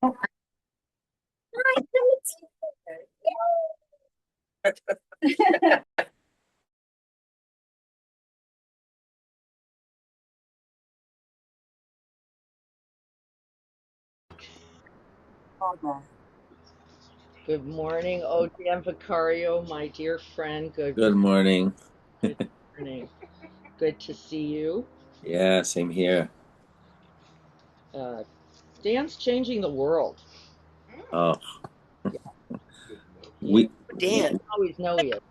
Oh, hi, Good morning, ODM Vicario, my dear friend. Good morning. Good morning. Good to see you. Yeah, same here. Uh, Dan's changing the world. Oh, Yeah, he is. we, We Dan. didn't always know he is.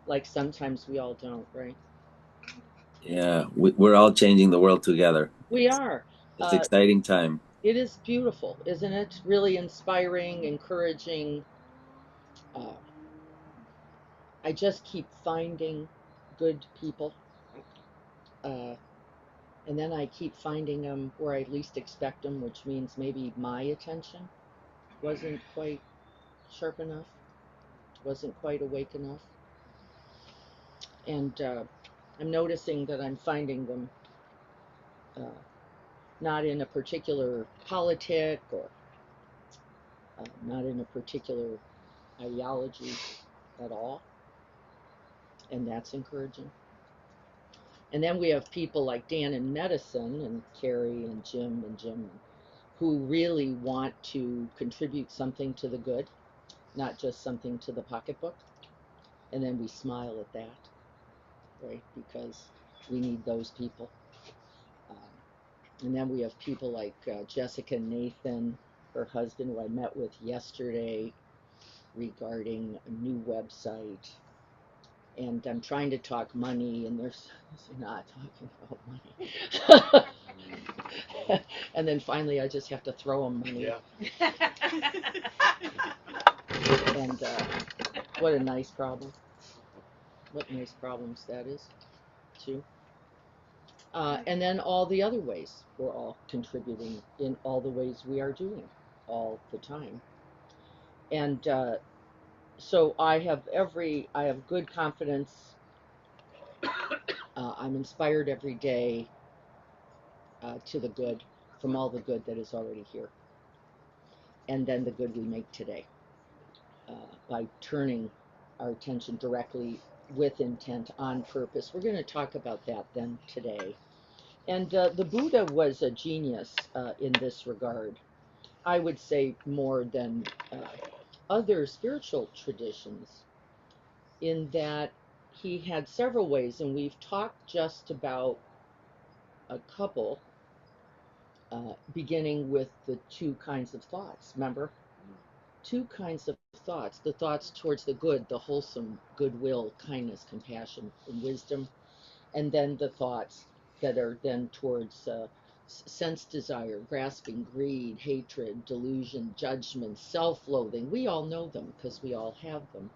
Like sometimes we all don't, right? Yeah, we're all changing the world together. We are. It's Uh, exciting time. it is beautiful, isn't it? Really inspiring, encouraging. Uh, I just keep finding good people. Uh, and then I keep finding them where I least expect them, which means maybe my attention wasn't quite sharp enough, wasn't quite awake enough. And I'm noticing that I'm finding them uh, not in a particular politic or not in a particular ideology at all. And that's encouraging. And then we have people like Dan in medicine and Carrie and Jim who really want to contribute something to the good, not just something to the pocketbook. And then we smile at that, right? Because we need those people. Um, and then we have people like Jessica Nathan, her husband, who I met with yesterday regarding a new website. And I'm trying to talk money, and they're not talking about money. And then finally, I just have to throw them money. Yeah. And what a nice problem. What nice problems that is, too. And then all the other ways we're all contributing in all the ways we are doing all the time. And so I have good confidence. I'm inspired every day to the good, from all the good that is already here. And then the good we make today by turning our attention directly with intent on purpose. We're going to talk about that then today. And the Buddha was a genius in this regard. I would say more than other spiritual traditions, in that he had several ways, and we've talked just about a couple, beginning with the two kinds of thoughts. Remember? Two kinds of thoughts: the thoughts towards the good, the wholesome, goodwill, kindness, compassion, and wisdom, and then the thoughts that are then towards sense desire, grasping, greed, hatred, delusion, judgment, self loathing. We all know them because we all have them.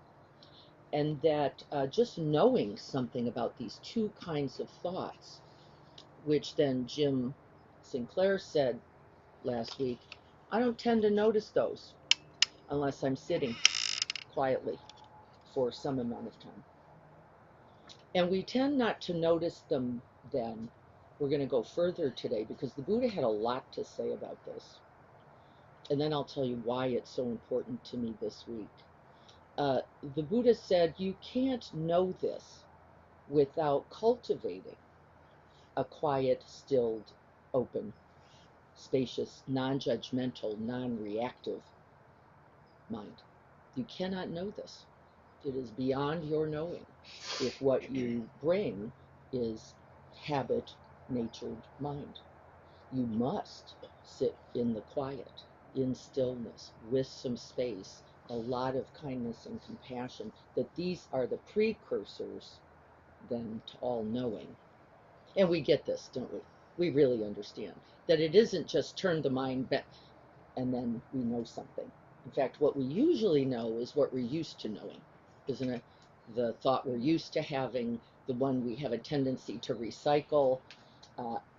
And that just knowing something about these two kinds of thoughts, which then Jim Sinclair said last week, I don't tend to notice those unless I'm sitting quietly for some amount of time. And we tend not to notice them then. We're going to go further today because the Buddha had a lot to say about this. And then I'll tell you why it's so important to me this week. The Buddha said you can't know this without cultivating a quiet, stilled, open, spacious, non judgmental, non reactive mind. You cannot know this. It is beyond your knowing if what you bring is habit natured mind. You must sit in the quiet, in stillness, with some space, a lot of kindness and compassion, that these are the precursors then to all knowing. And we get this, don't we? We really understand that it isn't just turn the mind back and then we know something. In fact, what we usually know is what we're used to knowing, isn't it? The thought we're used to having, the one we have a tendency to recycle,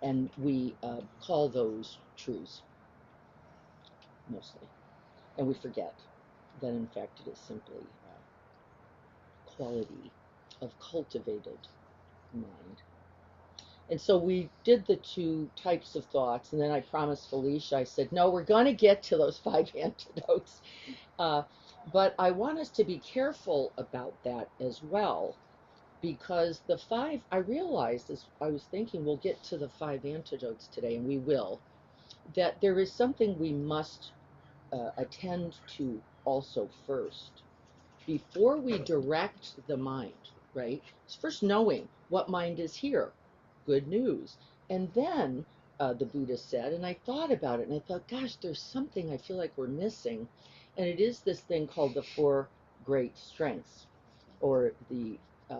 and we call those truths mostly. And we forget that in fact it is simply quality of cultivated mind. And so we did the two types of thoughts, and then I promised Felicia, I said, no, we're going to get to those five antidotes. Uh, but I want us to be careful about that as well, because the five, I realized as I was thinking, we'll get to the five antidotes today, and we will, that there is something we must attend to also first before we direct the mind, right? It's first knowing what mind is here, good news. And then the Buddha said, and I thought about it and I thought, gosh, there's something I feel like we're missing. And it is this thing called the four great strengths, or the uh,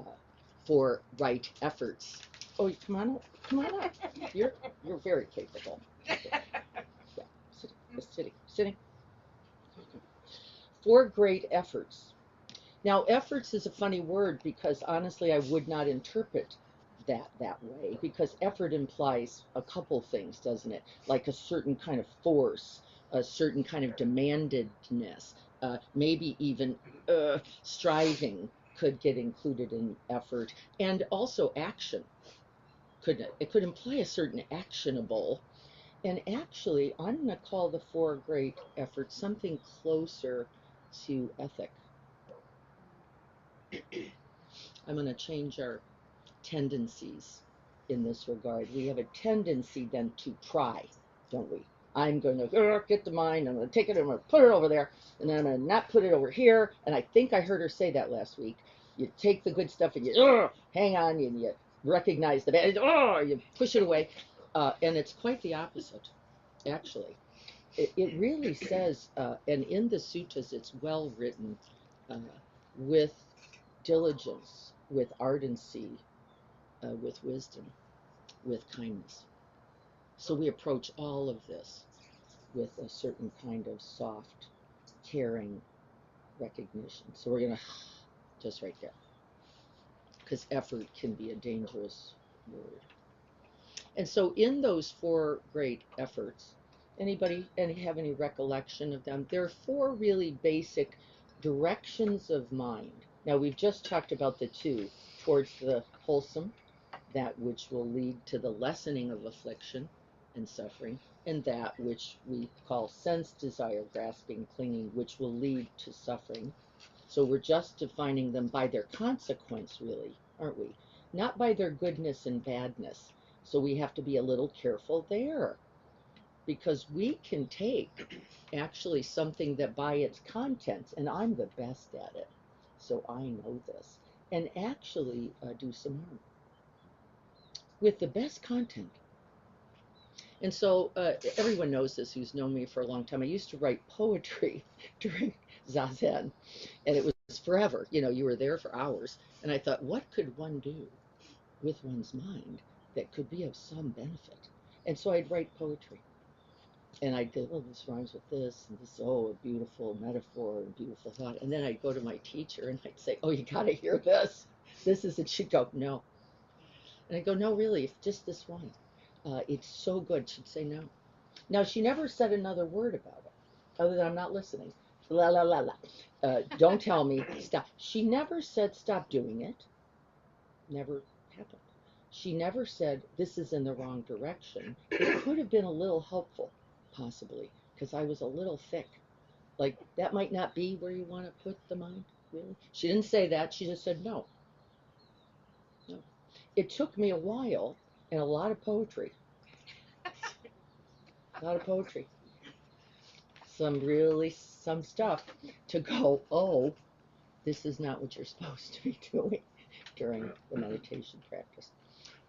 four right efforts. Oh, come on up. Come on up. You're very capable. Yeah, sitting. Four great efforts. Now, efforts is a funny word because honestly, I would not interpret that way, because effort implies a couple things, doesn't it? Like a certain kind of force, a certain kind of demandedness, maybe even striving could get included in effort, and also action. It could imply a certain actionable. And actually, I'm going to call the four great efforts something closer to ethic. I'm going to change our tendencies in this regard. We have a tendency then to try, don't we? I'm going to get the mind, I'm going to take it, I'm going to put it over there, and then I'm going to not put it over here. And I think I heard her say that last week. You take the good stuff and you hang on, and you recognize the bad, you push it away. And it's quite the opposite, actually. It really says, and in the suttas, it's well written, uh, with diligence, with ardency, with wisdom, with kindness. So we approach all of this with a certain kind of soft, caring recognition. So we're going to just right there, because effort can be a dangerous word. And so in those four great efforts, anybody have any recollection of them? There are four really basic directions of mind. Now we've just talked about the two, towards the wholesome, that which will lead to the lessening of affliction and suffering, and that which we call sense desire, grasping, clinging, which will lead to suffering. So we're just defining them by their consequence, really, aren't we? Not by their goodness and badness. So we have to be a little careful there, because we can take actually something that by its contents, and I'm the best at it, so I know this, and actually do some harm with the best content. And so everyone knows this who's known me for a long time. I used to write poetry during Zazen, and it was forever. You know, you were there for hours. And I thought, what could one do with one's mind that could be of some benefit? And so I'd write poetry. And I'd go, oh, this rhymes with this, and this, oh, a beautiful metaphor and beautiful thought. And then I'd go to my teacher and I'd say, oh, you got to hear this. This is it. She'd go, no. And I'd go, no, really, if just this one. It's so good. She'd say no. Now, she never said another word about it, other than I'm not listening. La, la, la, la. Don't tell me, stop. She never said stop doing it. Never happened. She never said this is in the wrong direction. It could have been a little helpful, possibly, because I was a little thick. Like, that might not be where you want to put the mind, really. She didn't say that. She just said no. No. It took me a while and a lot of poetry. A lot of poetry. Some stuff to go, oh, this is not what you're supposed to be doing during the meditation practice.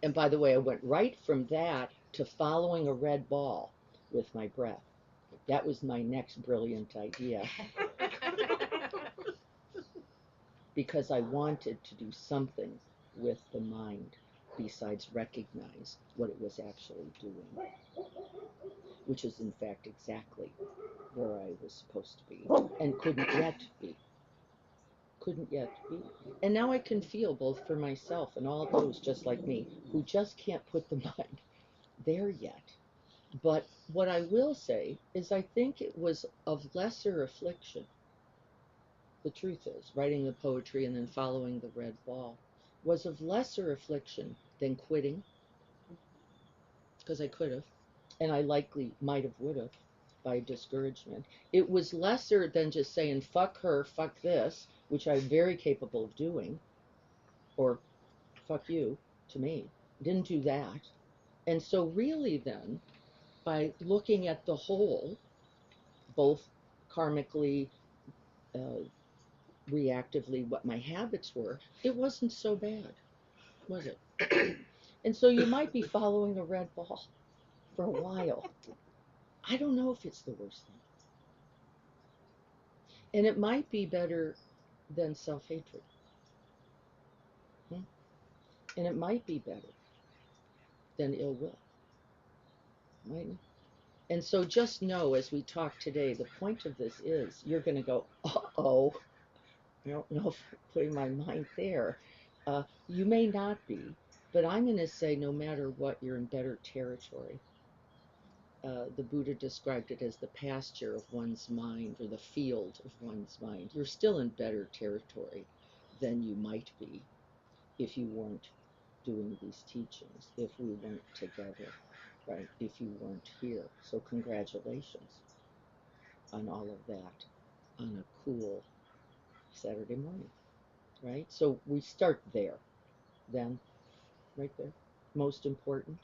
And by the way, I went right from that to following a red ball with my breath. That was my next brilliant idea, because I wanted to do something with the mind besides recognize what it was actually doing, which is in fact exactly where I was supposed to be and couldn't yet be. Couldn't yet be. And now I can feel both for myself and all those just like me who just can't put the mind there yet. But what I will say is I think it was of lesser affliction. The truth is, writing the poetry and then following the red ball was of lesser affliction than quitting, because I could have, and I likely might have would have by discouragement. It was lesser than just saying fuck her, fuck this, which I'm very capable of doing, or fuck you to me. Didn't do that. And so really then, by looking at the whole, both karmically, uh, reactively, what my habits were, it wasn't so bad, was it? And so you might be following a red ball for a while. I don't know if it's the worst thing. And it might be better than self hatred. Hmm? And it might be better than ill will. Mightn't it? And so just know as we talk today, the point of this is you're going to go, oh, I don't know if I'm putting my mind there. You may not be, but I'm going to say no matter what, you're in better territory. The Buddha described it as the pasture of one's mind or the field of one's mind. You're still in better territory than you might be if you weren't doing these teachings, if we weren't together, right? If you weren't here. So, congratulations on all of that on a cool Saturday morning, right? So, we start there, then, right there, most important.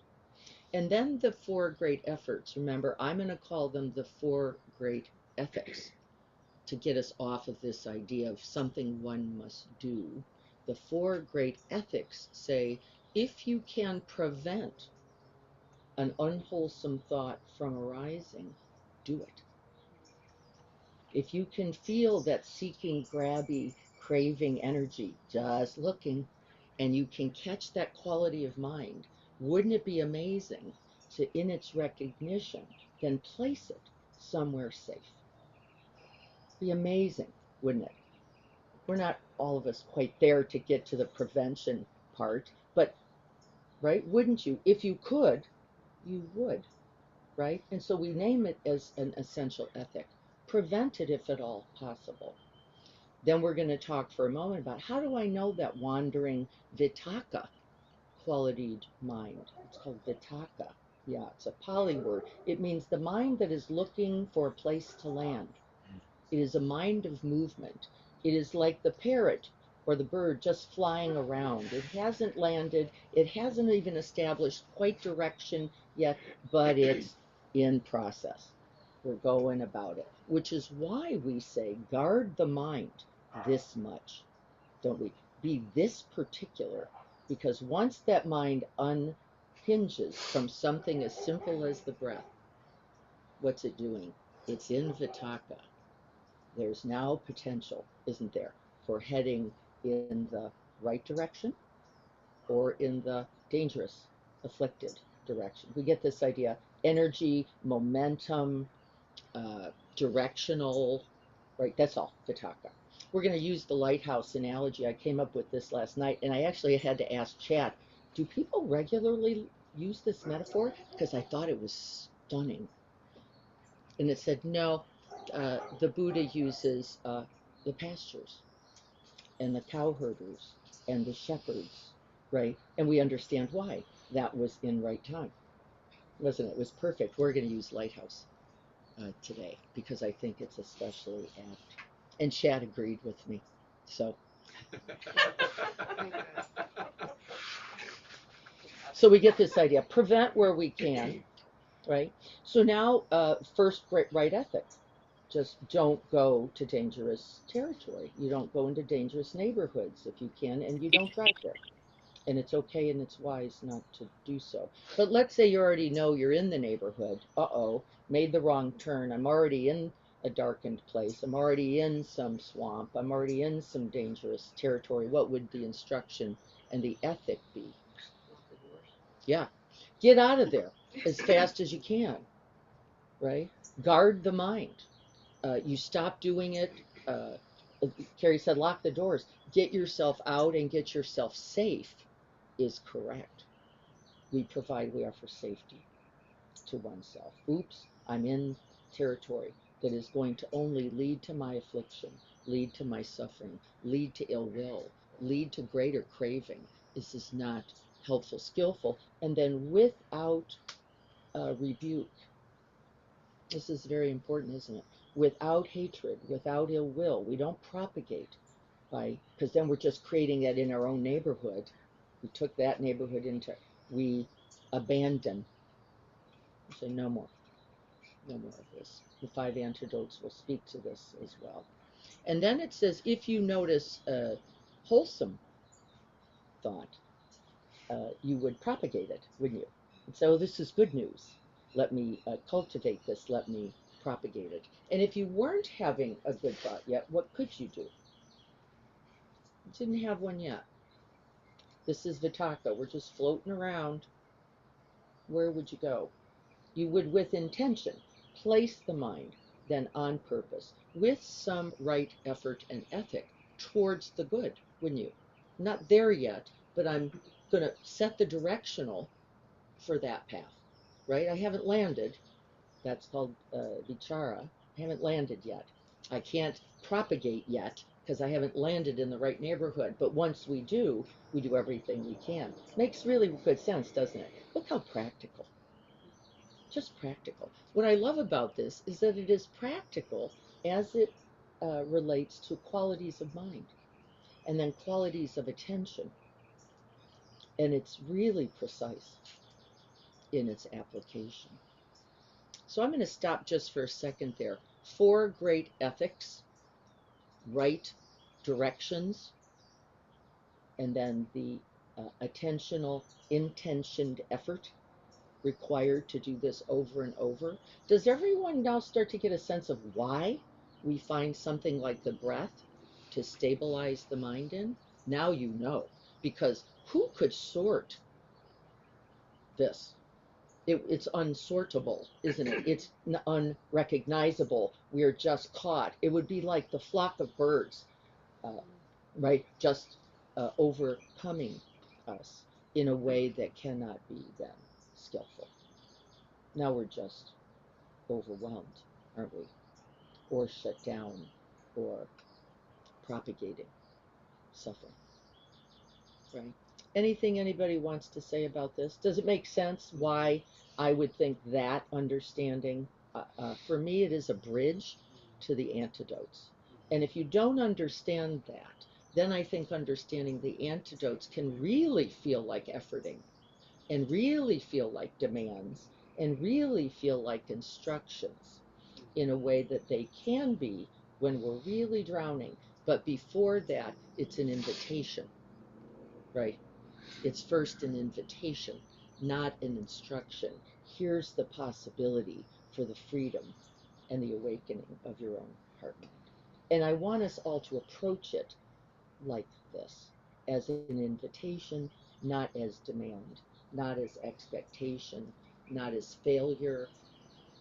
And then the four great efforts. Remember, I'm going to call them the four great ethics to get us off of this idea of something one must do. The four great ethics say if you can prevent an unwholesome thought from arising, do it. If you can feel that seeking, grabby, craving energy, just looking, and you can catch that quality of mind, wouldn't it be amazing to, in its recognition, then place it somewhere safe? Be amazing, wouldn't it? We're not all of us quite there to get to the prevention part, but right, wouldn't you? If you could, you would, right? And so we name it as an essential ethic. Prevent it if at all possible. Then we're going to talk for a moment about how do I know that wandering vitaka qualitied mind? It's called vitaka. Yeah, it's a Pali word. It means the mind that is looking for a place to land. It is a mind of movement. It is like the parrot or the bird just flying around. It hasn't landed, it hasn't even established quite direction yet, but it's in process. We're going about it, which is why we say guard the mind this much, don't we? Be this particular, because once that mind unhinges from something as simple as the breath, what's it doing? It's in vitaka. There's now potential, isn't there, for heading in the right direction or in the dangerous, afflicted direction. We get this idea energy, momentum, directional, right? That's all, vitaka. We're going to use the lighthouse analogy. I came up with this last night, and I actually had to ask Chad, do people regularly use this metaphor? Because I thought it was stunning. And it said, no, the Buddha uses the pastures and the cowherders and the shepherds, right? And we understand why. That was in right time, wasn't it? It was perfect. We're going to use Lighthouse today because I think it's especially apt. And Chad agreed with me. So, so we get this idea. Prevent where we can, right? So now, first right ethic. Just don't go to dangerous territory. You don't go into dangerous neighborhoods if you can, and you don't drive there. And it's okay and it's wise not to do so. But let's say you already know you're in the neighborhood. Uh-oh, made the wrong turn. I'm already in a darkened place. I'm already in some swamp. I'm already in some dangerous territory. What would the instruction and the ethic be? Yeah, get out of there as fast as you can, right? Guard the mind. You stop doing it. Uh, Carrie said, lock the doors. Get yourself out and get yourself safe is correct. We offer safety to oneself. Oops, I'm in territory that is going to only lead to my affliction, lead to my suffering, lead to ill will, lead to greater craving. This is not helpful, skillful. And then without rebuke. This is very important, isn't it? Without hatred, without ill will. We don't propagate because then we're just creating that in our own neighborhood. We took that neighborhood we abandon. We say no more of this. The 5 antidotes will speak to this as well. And then it says, if you notice a wholesome thought, you would propagate it, wouldn't you? And so this is good news. Let me cultivate this. Let me propagate it. And if you weren't having a good thought yet, what could you do? You didn't have one yet. This is Vitaka. We're just floating around. Where would you go? You would, with intention, place the mind, then on purpose, with some right effort and ethic towards the good, wouldn't you? Not there yet, but I'm going to set the directional for that path, right? I haven't landed. That's called vichara. I haven't landed yet. I can't propagate yet because I haven't landed in the right neighborhood. But once we do everything we can. Makes really good sense, doesn't it? Look how practical. Just practical. What I love about this is that it is practical as it relates to qualities of mind and then qualities of attention. And it's really precise in its application. So I'm going to stop just for a second there. 4 great ethics, right directions, and then the attentional, intentioned effort required to do this over and over. Does everyone now start to get a sense of why we find something like the breath to stabilize the mind in? Now you know, because who could sort this? It's unsortable, isn't it? It's unrecognizable. We're just caught. It would be like the flock of birds, right? Just overcoming us in a way that cannot be then skillful. Now we're just overwhelmed, aren't we? Or shut down, or propagating suffering, right? Anything anybody wants to say about this? Does it make sense why I would think that understanding, for me, it is a bridge to the antidotes. And if you don't understand that, then I think understanding the antidotes can really feel like efforting and really feel like demands and really feel like instructions in a way that they can be when we're really drowning. But before that, it's an invitation, right? It's first an invitation, not an instruction. Here's the possibility for the freedom and the awakening of your own heart mind. And I want us all to approach it like this, as an invitation, not as demand, not as expectation, not as failure,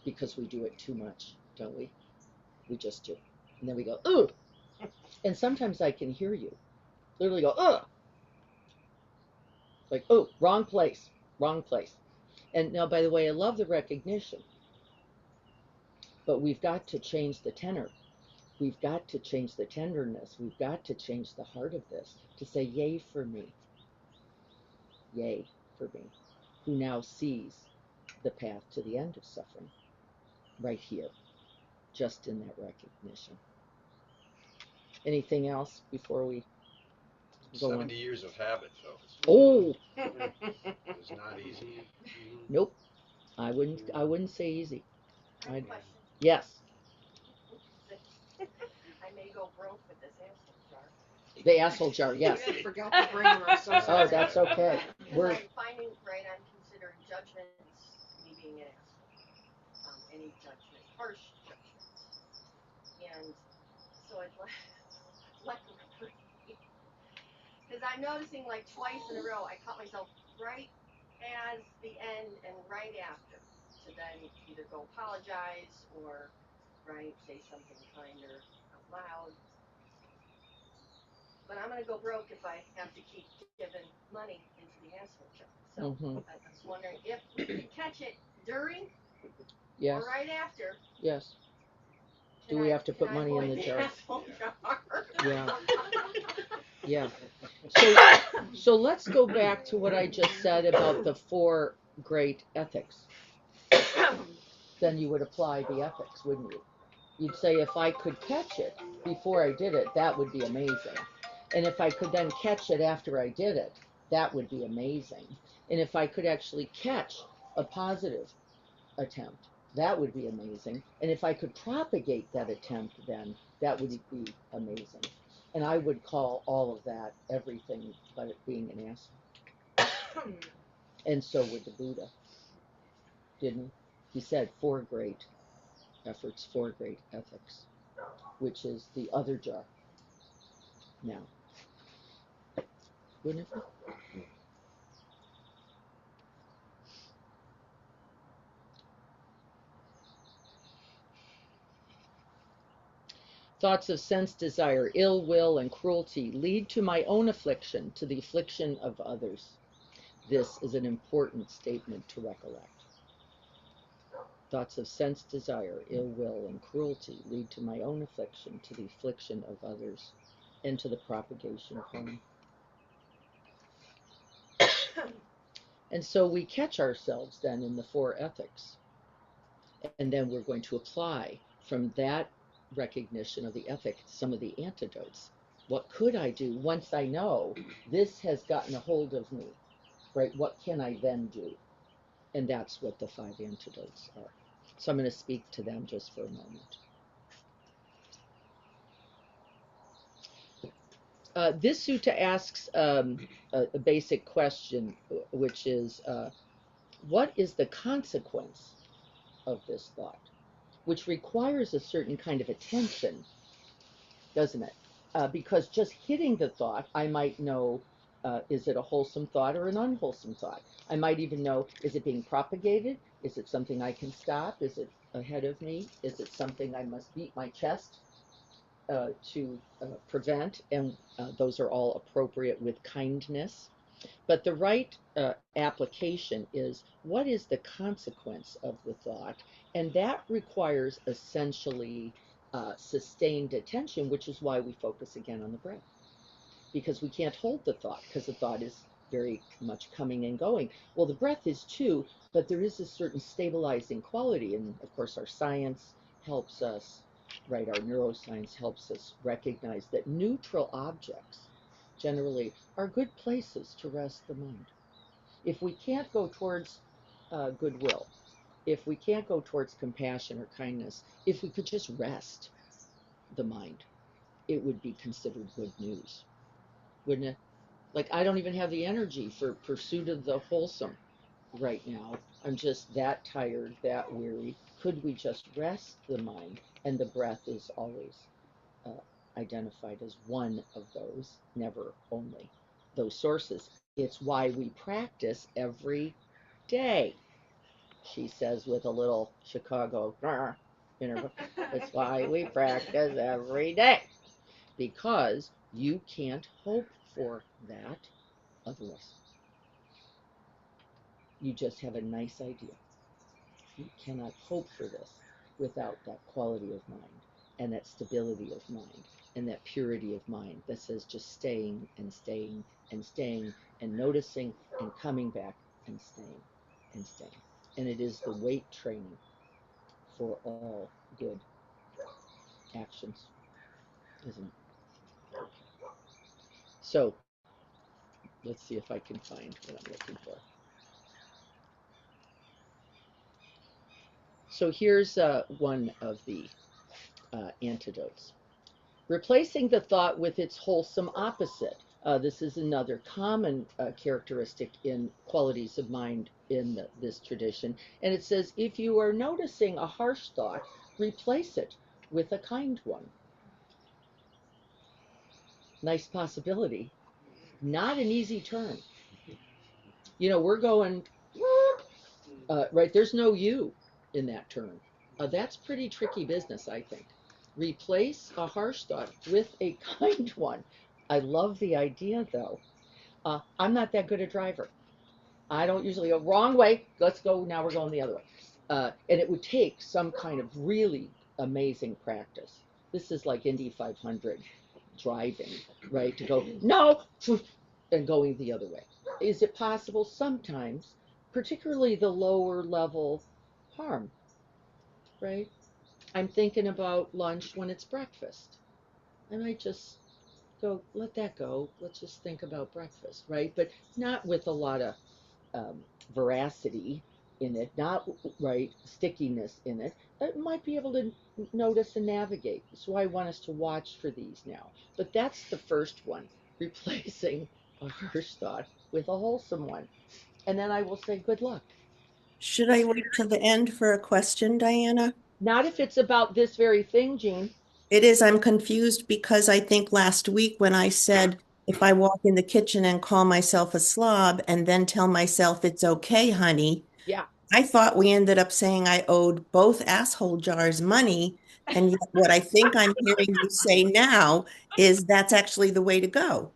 because we do it too much, don't we? We just do. And then we go, ugh! And sometimes I can hear you literally go, ugh! Like, oh, wrong place, wrong place. And now, by the way, I love the recognition, but we've got to change the tenor. We've got to change the tenderness. We've got to change the heart of this to say, yay for me. Yay for me, who now sees the path to the end of suffering right here, just in that recognition. Anything else before we go 70 on? years of habit, though. Oh, It's not easy. nope. I wouldn't say easy. I have a question. Yes. I may go broke with this asshole jar. The asshole jar, yes. I forgot to bring them. I'm so sorry. Oh, that's okay. Because I'm finding, right, I'm considering judgments, me being an asshole. Any judgment, harsh judgments. And so I'd like because I'm noticing like twice in a row, I caught myself right as the end and right after to then either go apologize or, right, say something kinder out loud. But I'm going to go broke if I have to keep giving money into the asshole jar. So I was wondering if we can catch it during Yes. or right after. Yes. Do we have to put money in the jar? Yeah. Yeah. So let's go back to what I just said about the 4 great ethics. then you would apply the ethics, wouldn't you? You'd say, if I could catch it before I did it, that would be amazing. And if I could then catch it after I did it, that would be amazing. And if I could actually catch a positive attempt, that would be amazing. And if I could propagate that attempt, then that would be amazing. And I would call all of that everything but it being an asshole. And so would the Buddha, didn't he? He said 4 great efforts, 4 great ethics, which is the other jar now. Wouldn't it be? Thoughts of sense desire, ill will, and cruelty lead to my own affliction, to the affliction of others. This is an important statement to recollect. Thoughts of sense desire, ill will, and cruelty lead to my own affliction, to the affliction of others, and to the propagation of harm. And so we catch ourselves then in the 4 ethics. And then we're going to apply from that recognition of the ethic some of the antidotes. What could I do once I know this has gotten a hold of me, right? What can I then do? And that's what the 5 antidotes are. So I'm going to speak to them just for a moment. This sutta asks a basic question, which is, what is the consequence of this thought? Which requires a certain kind of attention, doesn't it? Because just hitting the thought, I might know, is it a wholesome thought or an unwholesome thought? I might even know, is it being propagated? Is it something I can stop? Is it ahead of me? Is it something I must beat my chest to prevent? And those are all appropriate with kindness. But the right application is, what is the consequence of the thought? And that requires essentially sustained attention, which is why we focus again on the breath. Because we can't hold the thought, because the thought is very much coming and going. Well, the breath is too, but there is a certain stabilizing quality. And of course, our science helps us, right? Our neuroscience helps us recognize that neutral objects generally are good places to rest the mind. If we can't go towards goodwill, if we can't go towards compassion or kindness, if we could just rest the mind, it would be considered good news, wouldn't it? Like, I don't even have the energy for pursuit of the wholesome right now. I'm just that tired, that weary. Could we just rest the mind? And the breath is always uh, identified as one of those, never only those sources. It's why we practice every day, she says with a little Chicago in her book. It's why we practice every day, because you can't hope for that otherwise. You just have a nice idea. You cannot hope for this without that quality of mind and that stability of mind and that purity of mind that says just staying and staying and staying and noticing and coming back and staying and staying. And it is the weight training for all good actions, isn't it? Okay. So let's see if I can find what I'm looking for. So here's one of the antidotes. Replacing the thought with its wholesome opposite. This is another common characteristic in qualities of mind in this tradition. And it says, if you are noticing a harsh thought, replace it with a kind one. Nice possibility. Not an easy turn. You know, we're going, right, there's no you in that turn. That's pretty tricky business, I think. Replace a harsh thought with a kind one. I love the idea, though. I'm not that good a driver. I don't usually go wrong way. Let's go. Now we're going the other way. And it would take some kind of really amazing practice. This is like Indy 500 driving, right? To go, no, and going the other way. Is it possible? Sometimes, particularly the lower level harm, right? I'm thinking about lunch when it's breakfast. I might just go, let that go. Let's just think about breakfast, right? But not with a lot of um, veracity in it, not right stickiness in it. It might be able to notice and navigate. So I want us to watch for these now. But that's the first one, replacing a harsh thought with a wholesome one. And then I will say, good luck. Should I wait till the end for a question, Diana? Not if it's about this very thing, Jean. It is, I'm confused because I think last week when I said if I walk in the kitchen and call myself a slob and then tell myself it's okay, honey, Yeah. I thought we ended up saying I owed both asshole jars money. And yet what I think I'm hearing you say now is that's actually the way to go.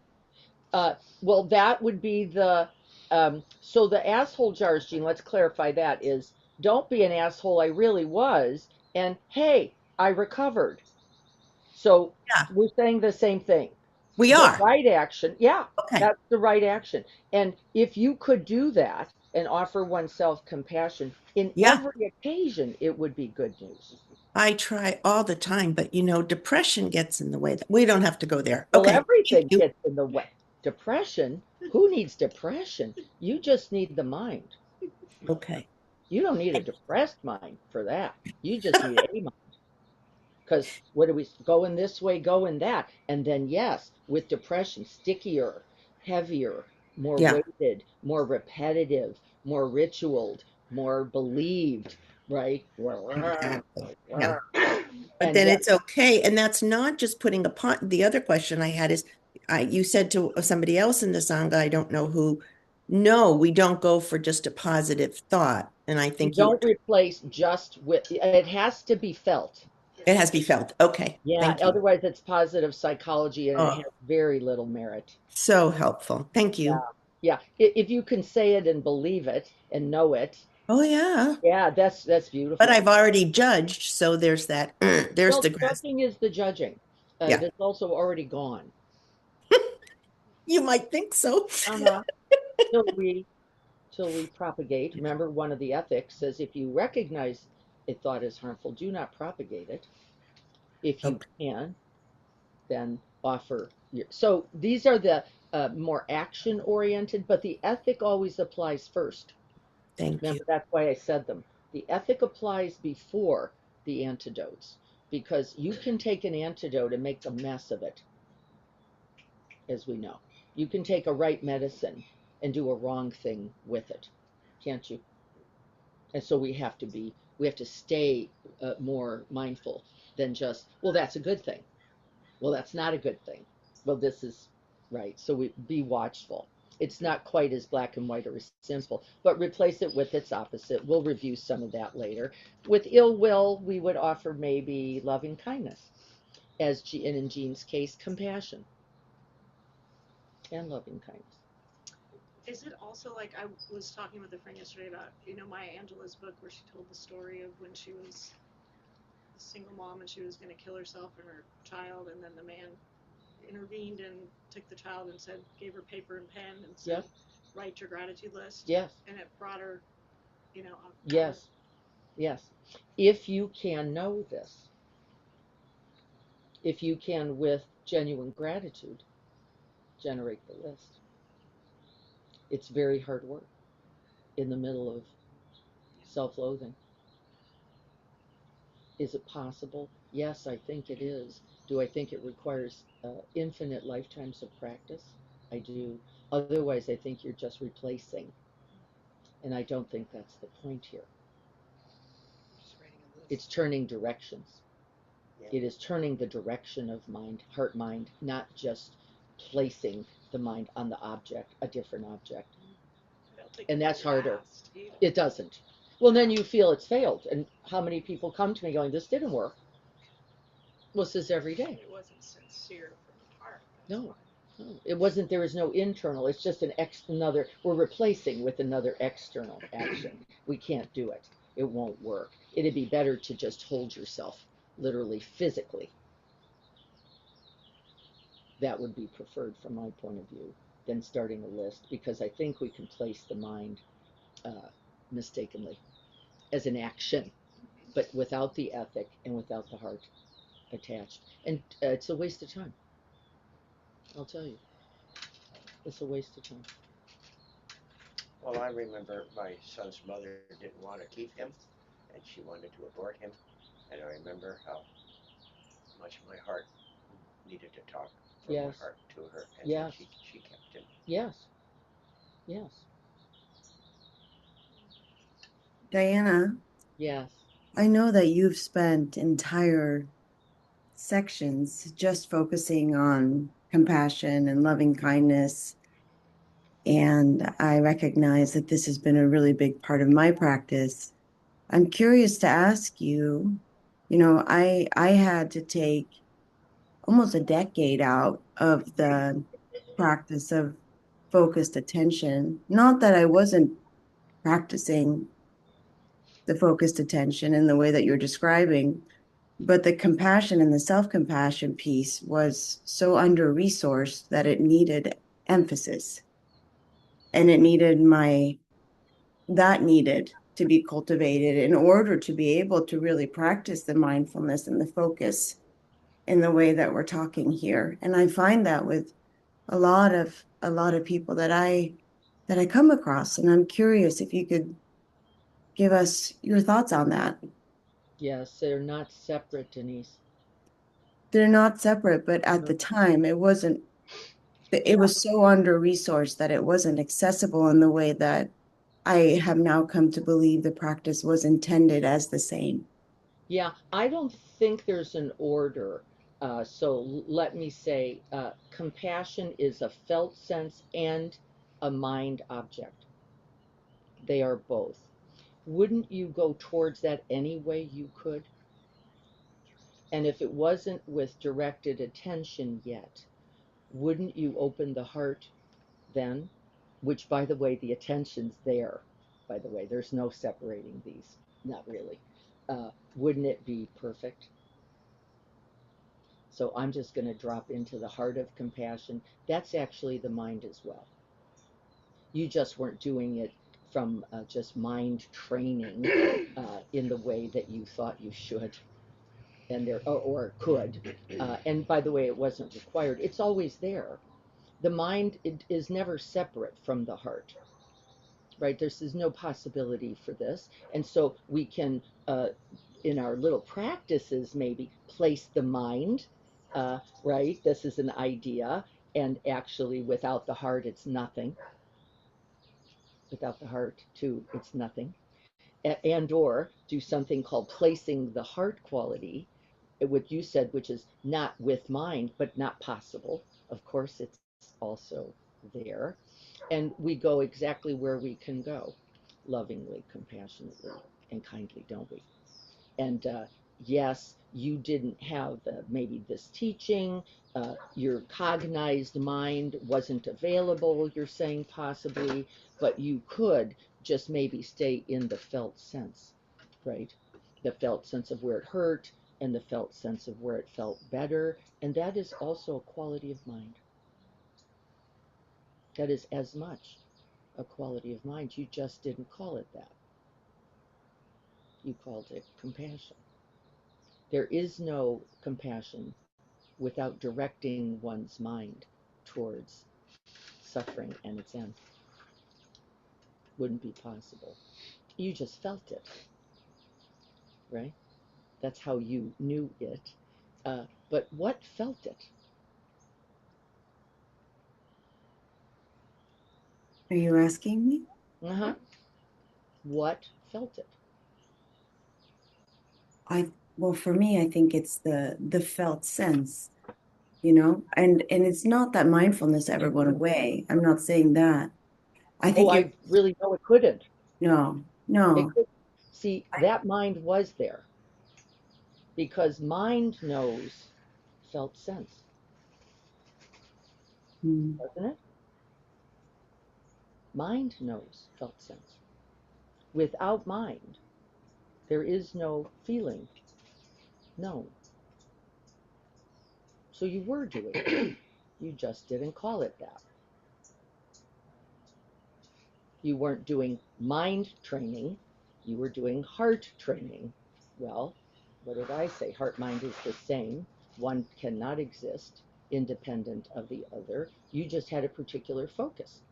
Uh, well, that would be so the asshole jars, Gene, let's clarify that is don't be an asshole, I really was, and hey, I recovered. So Yeah, we're saying the same thing. we The are. right action, yeah, Okay. that's the right action. And if you could do that and offer oneself compassion in Yeah, every occasion, it would be good news. I try all the time, but depression gets in the way. We don't have to go there. Well, Okay. Thank everything you. gets in the way. Depression, who needs depression? You just need the mind. Okay. You don't need a depressed mind for that. You just need a mind. Because what are we going this way, going that? And then, yes, with depression, stickier, heavier, more Yeah, weighted, more repetitive, more ritualed, more believed, right? exactly. Yeah. But And then yeah, it's okay. And that's not just putting upon the other question I had is you said to somebody else in the Sangha, I don't know who, no, we don't go for just a positive thought. And I you think don't replace just with it has to be felt. it has to be felt. Okay. Yeah, Thank you. otherwise it's positive psychology and it Oh, has very little merit. so helpful. Thank Yeah. you. Yeah. If you can say it and believe it and know it, Oh, yeah. yeah, that's But beautiful. I've already judged. So there's that. There's Well, the grass. judging is the judging. Yeah. That's also already gone. You might think so. Uh-huh. Till we till we propagate. Remember, one of the ethics says if you recognize a thought is harmful, do not propagate it. If you Okay. can, then offer your. So these are the more action oriented, but the ethic always applies first. Thank you. Remember, that's why I said them. The ethic applies before the antidotes because you can take an antidote and make a mess of it, as we know. You can take a right medicine and do a wrong thing with it, can't you? And so we have to stay more mindful than just, well, that's a good thing. Well, that's not a good thing. Well, this is right. So we be watchful. It's not quite as black and white or as simple, but replace it with its opposite. We'll review some of that later. With ill will, we would offer maybe loving kindness, and in Jean's case, compassion and loving kindness. Is it also like I was talking with a friend yesterday about, Maya Angelou's book where she told the story of when she was a single mom and she was going to kill herself and her child, and then the man intervened and took the child and said, gave her paper and pen and said, Yep. write your gratitude list. Yes. And it brought her, Yes. Yes. If you can know this, if you can, with genuine gratitude, generate the list, it's very hard work in the middle of self loathing. Is it possible? Yes, I think it is. Do I think it requires infinite lifetimes of practice? I do. Otherwise, I think you're just replacing. And I don't think that's the point here. It's turning directions. It is turning the direction of mind, heart mind, not just placing the mind on the object, a different object. I don't think And it that's will harder. last either. It doesn't. Well, then you feel it's failed. And how many people come to me going, this didn't work? Well, this is every day. It wasn't sincere from the heart. No, Why. no, it wasn't. There was no internal. It's just another. We're replacing with another external action. We can't do it. It won't work. It'd be better to just hold yourself, literally, physically. That would be preferred from my point of view than starting a list because I think we can place the mind uh, mistakenly. as an action, but without the ethic and without the heart attached. And it's a waste of time. I'll tell you, it's a waste of time. Well, I remember my son's mother didn't want to keep him, and she wanted to abort him. And I remember how much my heart needed to talk from my Yes, heart to her, and then yes, she kept him. yes, yes, Diana, yes. I know that you've spent entire sections just focusing on compassion and loving kindness. And I recognize that this has been a really big part of my practice. I'm curious to ask you, I had to take almost a decade out of the practice of focused attention. Not that I wasn't practicing the focused attention in the way that you're describing, but the compassion and the self-compassion piece was so under-resourced that it needed emphasis, and that needed to be cultivated in order to be able to really practice the mindfulness and the focus in the way that we're talking here. And I find that with a lot of people that I come across, and I'm curious if you could give us your thoughts on that. Yes, they're not separate, Denise. They're not separate, but at the time it Yeah, was so under-resourced that it wasn't accessible in the way that I have now come to believe the practice was intended as the same. yeah. I don't think there's an order. Let me say, compassion is a felt sense and a mind object. They are both. Wouldn't you go towards that any way you could? And if it wasn't with directed attention yet, wouldn't you open the heart then? Which, by the way, the attention's there. By the way, there's no separating these. Not really. Wouldn't it be perfect? So I'm just going to drop into the heart of compassion. That's actually the mind as well. You just weren't doing it from just mind training in the way that you thought you should and there or could. And by the way, it wasn't required. It's always there. The mind is never separate from the heart, right? There's no possibility for this, and so we can, in our little practices, maybe place the mind, right? This is an idea, and actually, without the heart, it's nothing. Without the heart, too, it's nothing. And or do something called placing the heart quality, what you said, which is not with mind, but not possible. Of course, it's also there. And we go exactly where we can go, lovingly, compassionately, and kindly, don't we? And yes, you didn't have maybe this teaching, your cognized mind wasn't available, you're saying possibly, but you could just maybe stay in the felt sense, right? The felt sense of where it hurt and the felt sense of where it felt better. And that is also a quality of mind. That is as much a quality of mind. You just didn't call it that. You called it compassion. There is no compassion without directing one's mind towards suffering and its end. Wouldn't be possible. You just felt it, right? That's how you knew it. But what felt it? Are you asking me? Uh-huh. What felt it? Well, for me, I think it's the felt sense, and it's not that mindfulness ever went away. I'm not saying that. I Oh, think you're I really know it couldn't. no, It no. could. See, that mind was there because mind knows felt sense, Hmm. doesn't it? Mind knows felt sense. Without mind, there is no feeling known. So you were doing it. You just didn't call it that. You weren't doing mind training. You were doing heart training. Well, what did I say? Heart mind is the same. One cannot exist independent of the other. You just had a particular focus.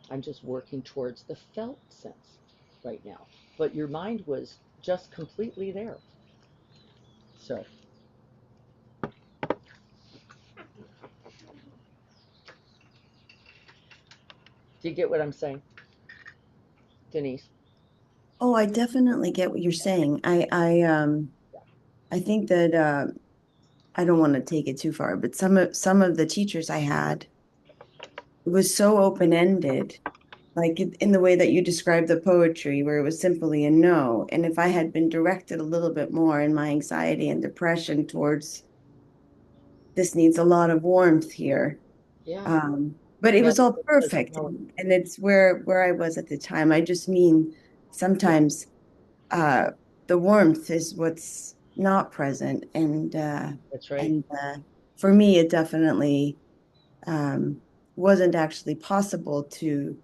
I'm just working towards the felt sense right now. But your mind was just completely there. So, do you get what I'm saying, Denise? Oh, I definitely get what you're saying. I think that I don't want to take it too far, but some of the teachers I had, it was so open-ended, like in the way that you described the poetry, where it was simply a no. And if I had been directed a little bit more in my anxiety and depression towards this needs a lot of warmth here. Yeah. But it was That's all because you perfect. know it. And it's where I was at the time. I just mean Yeah, sometimes uh the warmth is what's not present. that's right. And for me it definitely um wasn't actually possible to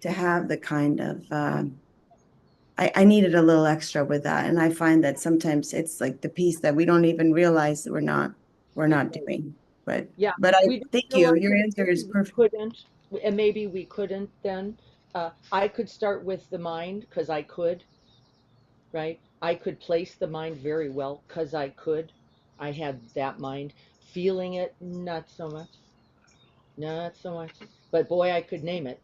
have the kind of I needed a little extra with that. And I find that sometimes it's like the piece that we don't even realize that we're That's not right. doing. But Yeah, but I we don't thank you. realize Your it, answer is we perfect. couldn't, and maybe we couldn't then. I could start with the mind because I could, right? I could place the mind very well because I could. I had that mind. Feeling it, not so much. Not so much. But boy, I could name it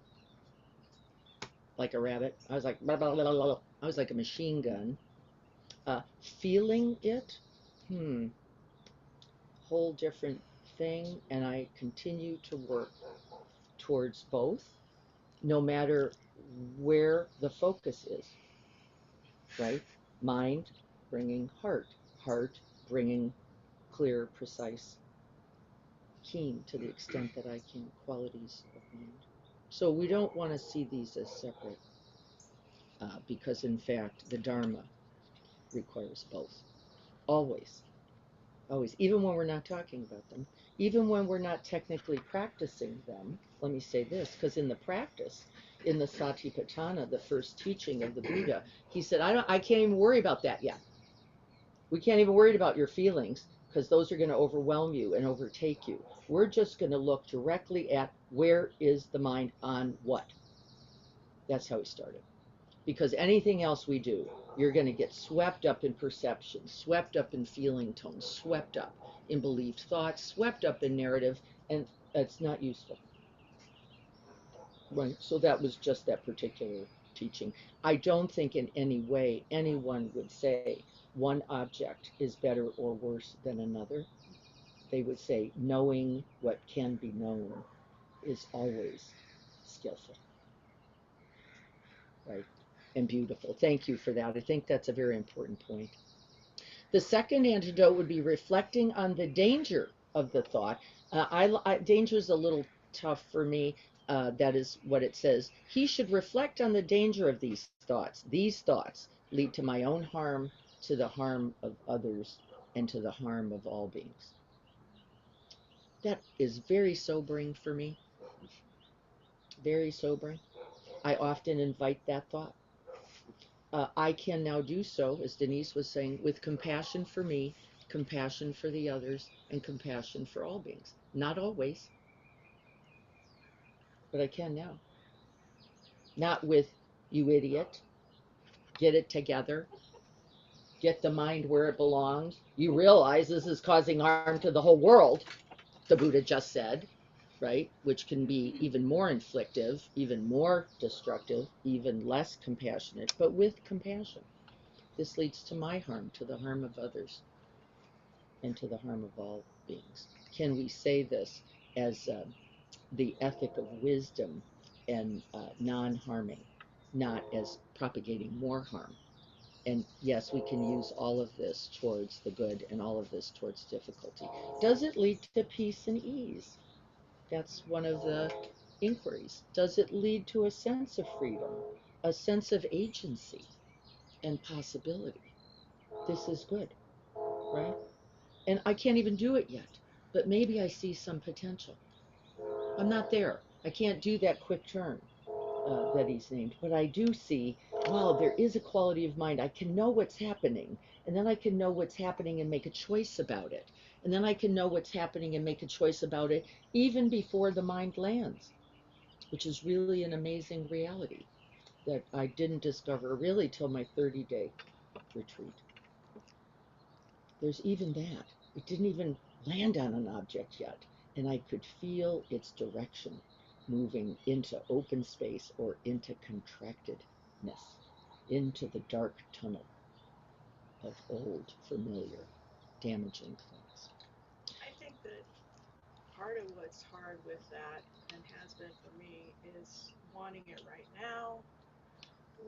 like a rabbit. I was like, blah, blah, blah, blah, blah. I was like a machine gun. Feeling it, hmm, whole different thing. And I continue to work towards both, no matter where the focus is, right? Mind bringing heart, heart bringing clear, precise, keen to the extent that I can, qualities of mind. So we don't want to see these as separate because, in fact, the Dharma requires both. Always, always. Even when we're not talking about them, even when we're not technically practicing them. Let me say this, because in the practice, in the Satipatthana, the first teaching of the Buddha, he said, I can't even worry about that yet. We can't even worry about your feelings because those are going to overwhelm you and overtake you. We're just going to look directly at where is the mind on what. That's how he started. Because anything else we do, you're going to get swept up in perception, swept up in feeling tones, swept up in believed thoughts, swept up in narrative, and it's not useful. Right. So that was just that particular teaching. I don't think in any way anyone would say one object is better or worse than another. They would say knowing what can be known is always skillful, right? And beautiful. Thank you for that. I think that's a very important point. The second antidote would be reflecting on the danger of the thought. Danger is a little tough for me. That is what it says. He should reflect on the danger of these thoughts. These thoughts lead to my own harm, to the harm of others, and to the harm of all beings. That is very sobering for me. Very sobering. I often invite that thought. I can now do so, as Denise was saying, with compassion for me, compassion for the others, and compassion for all beings. Not always, but I can now. Not with, you idiot, get it together, get the mind where it belongs. You realize this is causing harm to the whole world, the Buddha just said, right? Which can be even more inflictive, even more destructive, even less compassionate, but with compassion. This leads to my harm, to the harm of others, and to the harm of all beings. Can we say this as the ethic of wisdom and non harming, not as propagating more harm? And yes, we can use all of this towards the good and all of this towards difficulty. Does it lead to peace and ease? That's one of the inquiries. Does it lead to a sense of freedom, a sense of agency and possibility? This is good, right? And I can't even do it yet, but maybe I see some potential. I'm not there. I can't do that quick turn that he's named, but I do see wow, there is a quality of mind. I can know what's happening, and then I can know what's happening and make a choice about it. And then I can know what's happening and make a choice about it even before the mind lands, which is really an amazing reality that I didn't discover really till my 30-day retreat. There's even that. It didn't even land on an object yet, and I could feel its direction moving into open space or into contractedness, into the dark tunnel of old, familiar, damaging things. I think that part of what's hard with that and has been for me is wanting it right now,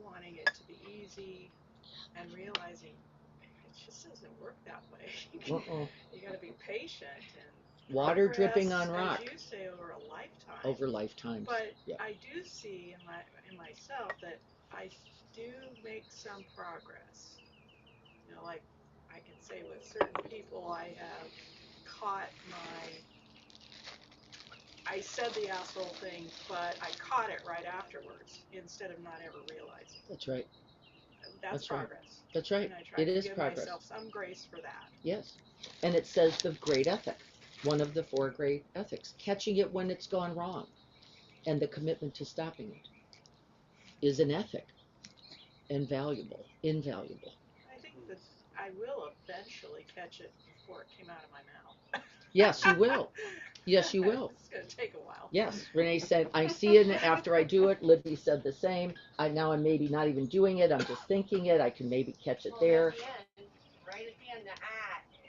wanting it to be easy, and realizing it just doesn't work that way. Uh-oh. You got to be patient and Water dripping progress, on rock. as you say, over a lifetime. Over lifetimes. But yeah. I do see in myself that I do make some progress. You know, like I can say with certain people, I have caught I said the asshole thing, but I caught it right afterwards instead of not ever realizing. That's right. That's progress. Right. That's right. And I try it to is give progress. myself some grace for that. Yes. And it says the great ethic, one of the 4 great ethics, catching it when it's gone wrong, and the commitment to stopping it is an ethic and invaluable. I think that I will eventually catch it before it came out of my mouth. Yes, you will. Yes, you will. It's going to take a while. Yes, Renee said, I see it after I do it. Libby said the same. Now I'm maybe not even doing it. I'm just thinking it. I can maybe catch it there. At the end, right at the end, the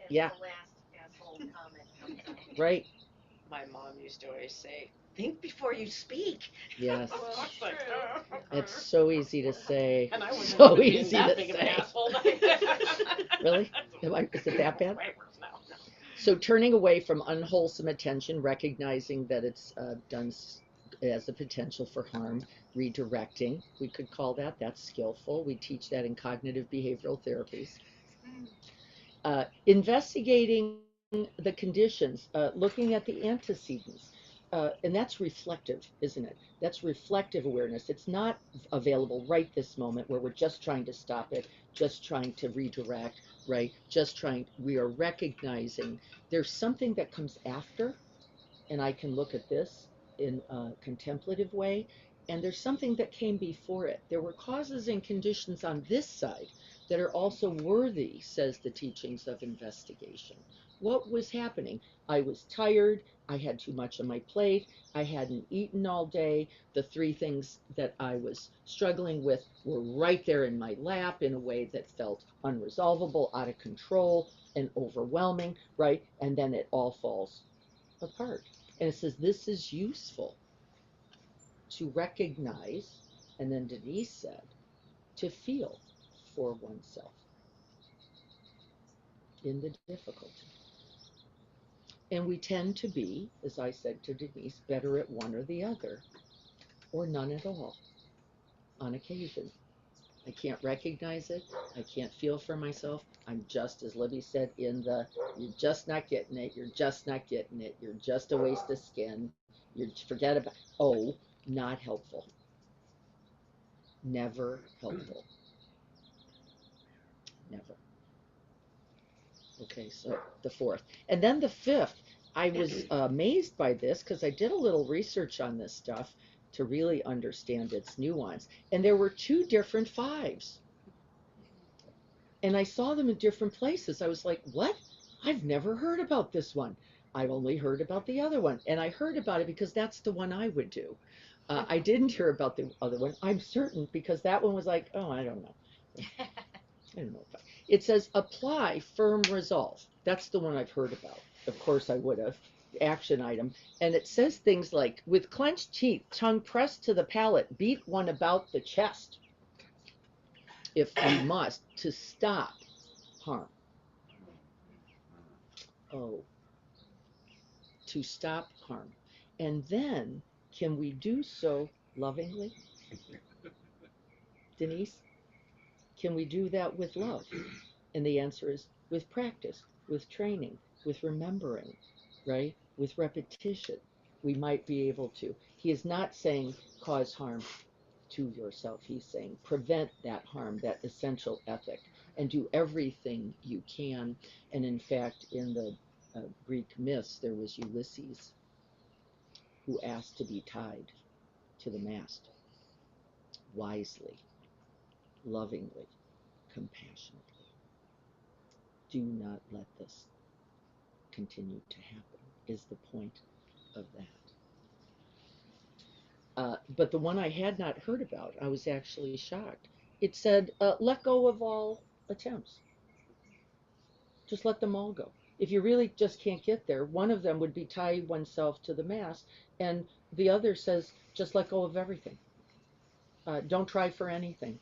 is Yeah. the last asshole comment comes out. Right. My mom used to always say, think before you speak. Yes. Well, it's true. It's so easy to say. And I wasn't So being easy that to big of say. an asshole. Really? Is it that bad? Way worse now. No. So turning away from unwholesome attention, recognizing that it's done as a potential for harm, redirecting, we could call that. That's skillful. We teach that in cognitive behavioral therapies. Investigating the conditions, looking at the antecedents. And that's reflective, isn't it? That's reflective awareness. It's not available right this moment where we're just trying to stop it, just trying to redirect, right? We are recognizing there's something that comes after, and I can look at this in a contemplative way, and there's something that came before it. There were causes and conditions on this side that are also worthy, says the teachings of investigation. What was happening? I was tired. I had too much on my plate. I hadn't eaten all day. The 3 things that I was struggling with were right there in my lap in a way that felt unresolvable, out of control, and overwhelming, right? And then it all falls apart. And it says this is useful to recognize, and then Denise said, to feel for oneself in the difficulty. And we tend to be, as I said to Denise, better at one or the other, or none at all, on occasion. I can't recognize it. I can't feel for myself. I'm just, as Libby said, you're just not getting it. You're just not getting it. You're just a waste of skin. You forget about, not helpful. Never helpful. Never. Okay, so the 4th. And then the 5th, I was amazed by this because I did a little research on this stuff to really understand its nuance. And there were 2 different 5s. And I saw them in different places. I was like, what? I've never heard about this one. I've only heard about the other one. And I heard about it because that's the one I would do. I didn't hear about the other one. I'm certain because that one was like, I don't know. I don't know. It says apply firm resolve. That's the one I've heard about. Of course I would have. Action item. And it says things like, with clenched teeth, tongue pressed to the palate, beat one about the chest, if we must, to stop harm. To stop harm. And then, can we do so lovingly? Denise? Can we do that with love? And the answer is with practice, with training, with remembering, right? With repetition, we might be able to. He is not saying cause harm. to yourself, he's saying. Prevent that harm, that essential ethic, and do everything you can. And in fact, in the Greek myths, there was Ulysses who asked to be tied to the mast wisely, lovingly, compassionately. Do not let this continue to happen, is the point of that. But the one I had not heard about, I was actually shocked. It said, let go of all attempts. Just let them all go. If you really just can't get there, one of them would be tie oneself to the mast, and the other says, just let go of everything. Don't try for anything.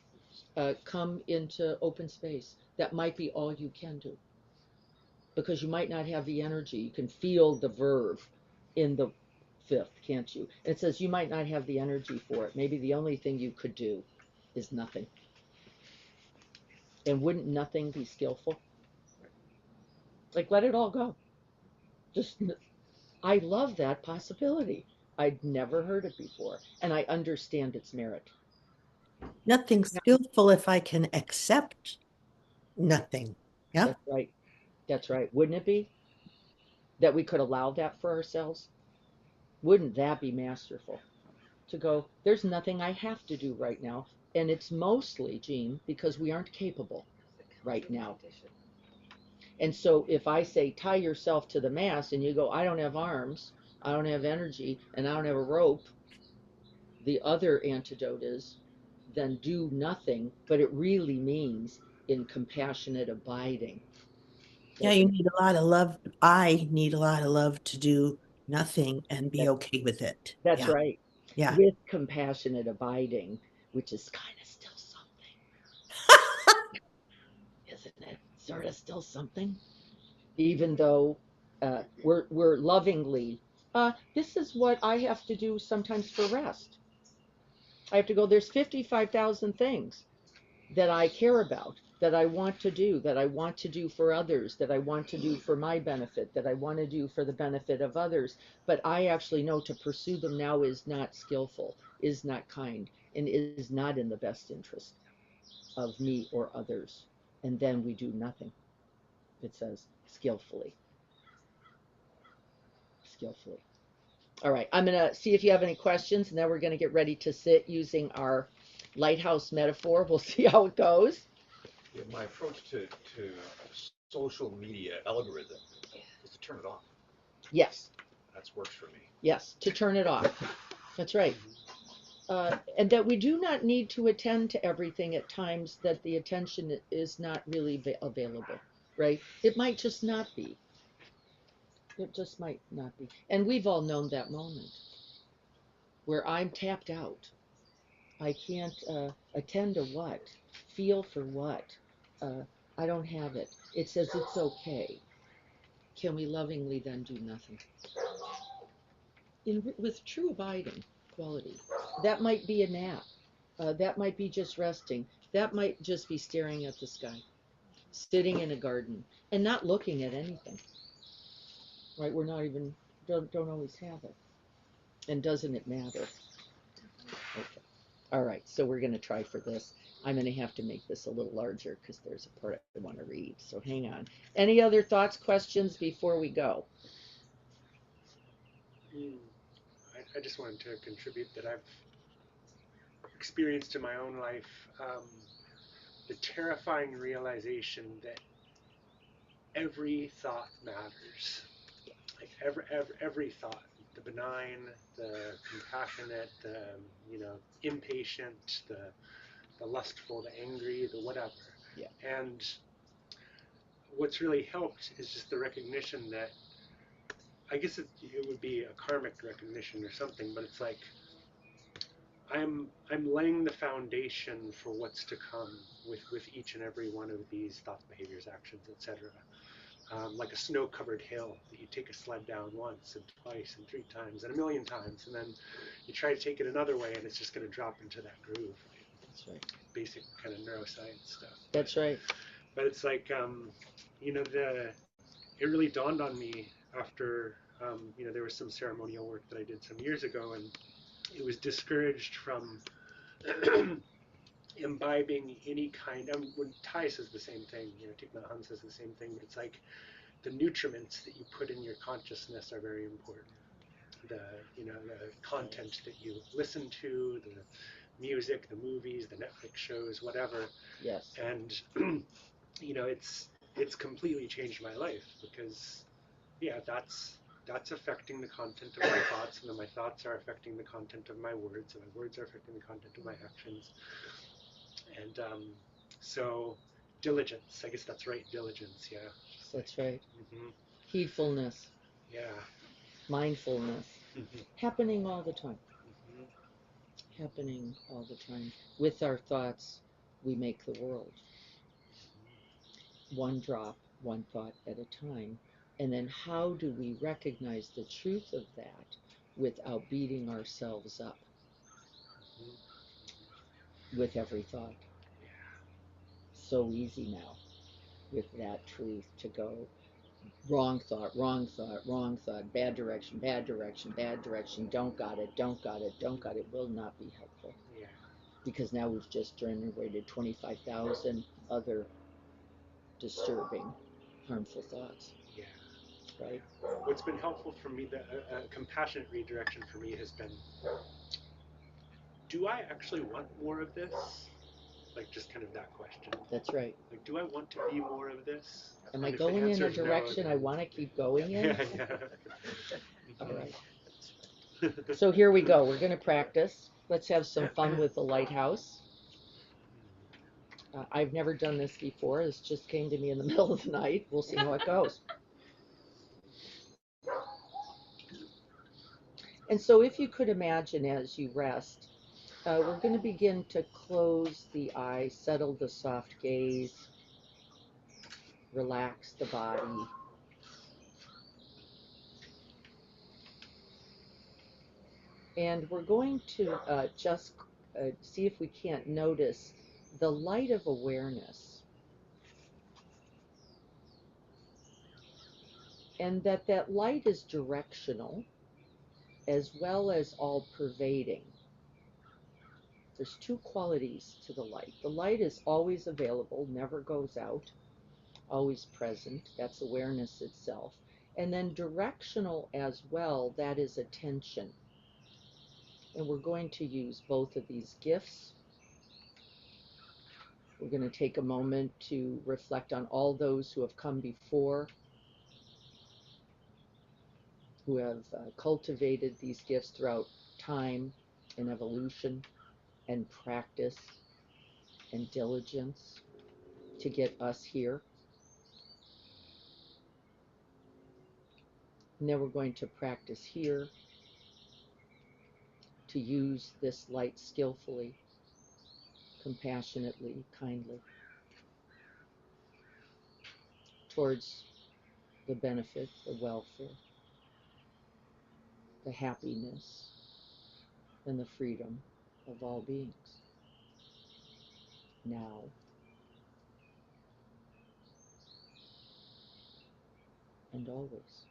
Come into open space. That might be all you can do. Because you might not have the energy. You can feel the verb in the fifth, can't you? It says you might not have the energy for it. Maybe the only thing you could do is nothing. And wouldn't nothing be skillful? Like, let it all go. Just, I love that possibility. I'd never heard it before, and I understand its merit. Nothing skillful if I can accept nothing. Yeah. That's right. That's right. Wouldn't it be that we could allow that for ourselves? Wouldn't that be masterful? To go, there's nothing I have to do right now. And it's mostly, Jean, because we aren't capable right now. And so if I say tie yourself to the mast and you go, I don't have arms, I don't have energy, and I don't have a rope, the other antidote is then do nothing, but it really means in compassionate abiding. Yeah, you need a lot of love. I need a lot of love to do nothing and be That, okay with it. that's Yeah. right. Yeah. With compassionate abiding, which is kind of still something, isn't it? Sort of still something, even though we're lovingly. This is what I have to do sometimes for rest. I have to go. There's 55,000 things that I care about, that I want to do, that I want to do for others, that I want to do for my benefit, that I want to do for the benefit of others. But I actually know to pursue them now is not skillful, is not kind, and is not in the best interest of me or others. And then we do nothing. It says skillfully. Skillfully. All right, I'm going to see if you have any questions, and then we're going to get ready to sit using our lighthouse metaphor. We'll see how it goes. Yeah, my approach to social media algorithm is to turn it off. Yes. That works for me. Yes, to turn it off. That's right. And that we do not need to attend to everything at times that the attention is not really available, right? It might just not be. It just might not be. And we've all known that moment where I'm tapped out. I can't attend to what, feel for what. I don't have it. It says it's okay. Can we lovingly then do nothing? With true abiding quality. That might be a nap. That might be just resting. That might just be staring at the sky, sitting in a garden, and not looking at anything. Right? We're not even don't always have it. And doesn't it matter? Okay. All right. So we're going to try for this. I'm going to have to make this a little larger because there's a part I want to read. So hang on. Any other thoughts, questions before we go? I just wanted to contribute that I've experienced in my own life the terrifying realization that every thought matters. Like every thought, the benign, the compassionate, the impatient, the lustful, the angry, the whatever. Yeah. And what's really helped is just the recognition that I guess it would be a karmic recognition or something, but it's like I'm laying the foundation for what's to come with each and every one of these thoughts, behaviors, actions, etc. Like a snow-covered hill that you take a sled down once and twice and 3 times and 1,000,000 times, and then you try to take it another way, and it's just going to drop into that groove. That's right. Basic kind of neuroscience stuff. That's right. But it's like, it really dawned on me after, there was some ceremonial work that I did some years ago, and it was discouraged from imbibing any kind. When Ty says the same thing, Thich Nhat Hanh says the same thing, but it's like the nutriments that you put in your consciousness are very important. The content that you listen to, the music, the movies, the Netflix shows, whatever. Yes. And it's completely changed my life because that's affecting the content of my thoughts, and then my thoughts are affecting the content of my words, and my words are affecting the content of my actions. And so diligence, I guess that's right, diligence, yeah. That's right. Mm-hmm. Heedfulness, Yeah. mindfulness, Mm-hmm. happening all the time. Mm-hmm. Happening all the time. With our thoughts, we make the world. One drop, one thought at a time. And then how do we recognize the truth of that without beating ourselves up with every thought? So easy now with that truth to go wrong thought, wrong thought, wrong thought, bad direction, bad direction, bad direction, don't got it, don't got it, don't got it, will not be helpful. Yeah. Because now we've just generated 25,000 other disturbing, harmful thoughts. Yeah. Right? What's been helpful for me, the compassionate redirection for me has been, do I actually want more of this? Like just kind of that question. That's right. Like, do I want to be more of this? Am I And if the going in a answer is no, direction I then want to keep going in? yeah. All right. So here we go. We're going to practice. Let's have some fun with the lighthouse. I've never done this before. This just came to me in the middle of the night. We'll see how it goes. And so if you could imagine as you rest, we're going to begin to close the eyes, settle the soft gaze, relax the body. And we're going to just see if we can't notice the light of awareness. And that light is directional as well as all pervading. There's two qualities to the light. The light is always available, never goes out, always present. That's awareness itself. And then directional as well, that is attention. And we're going to use both of these gifts. We're going to take a moment to reflect on all those who have come before, who have cultivated these gifts throughout time and evolution and practice and diligence to get us here. And then we're going to practice here to use this light skillfully, compassionately, kindly, towards the benefit, the welfare, the happiness, and the freedom of all beings, now and always.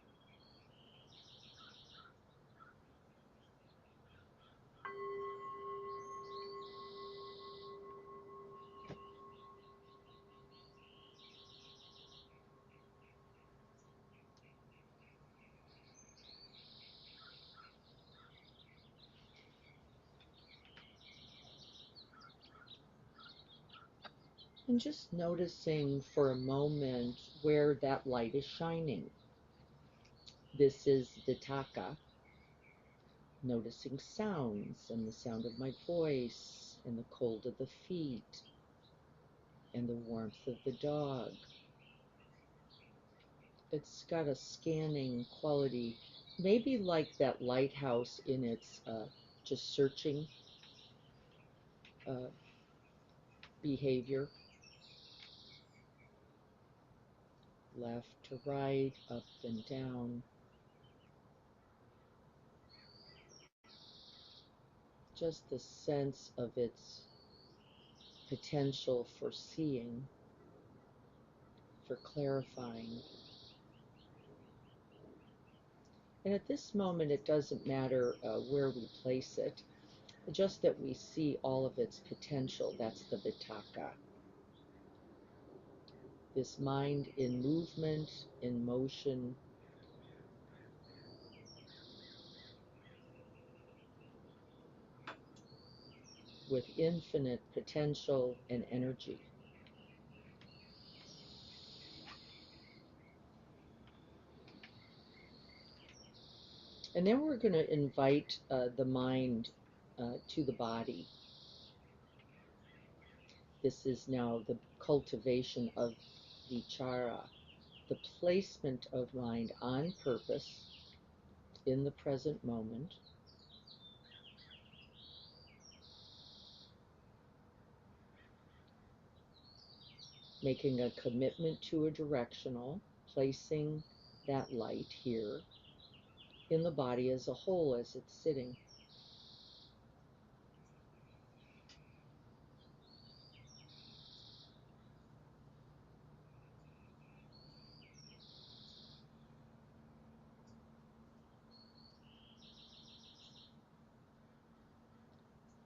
And just noticing for a moment where that light is shining. This is Vitaka, noticing sounds and the sound of my voice and the cold of the feet and the warmth of the dog. It's got a scanning quality, maybe like that lighthouse in its just searching behavior. Left to right, up and down. Just the sense of its potential for seeing, for clarifying. And at this moment, it doesn't matter where we place it. just that we see all of its potential. That's the vitaka. This mind in movement, in motion, with infinite potential and energy. And then we're going to invite the mind to the body. This is now the cultivation of vichara, the placement of mind on purpose in the present moment, making a commitment to a directional, placing that light here in the body as a whole as it's sitting.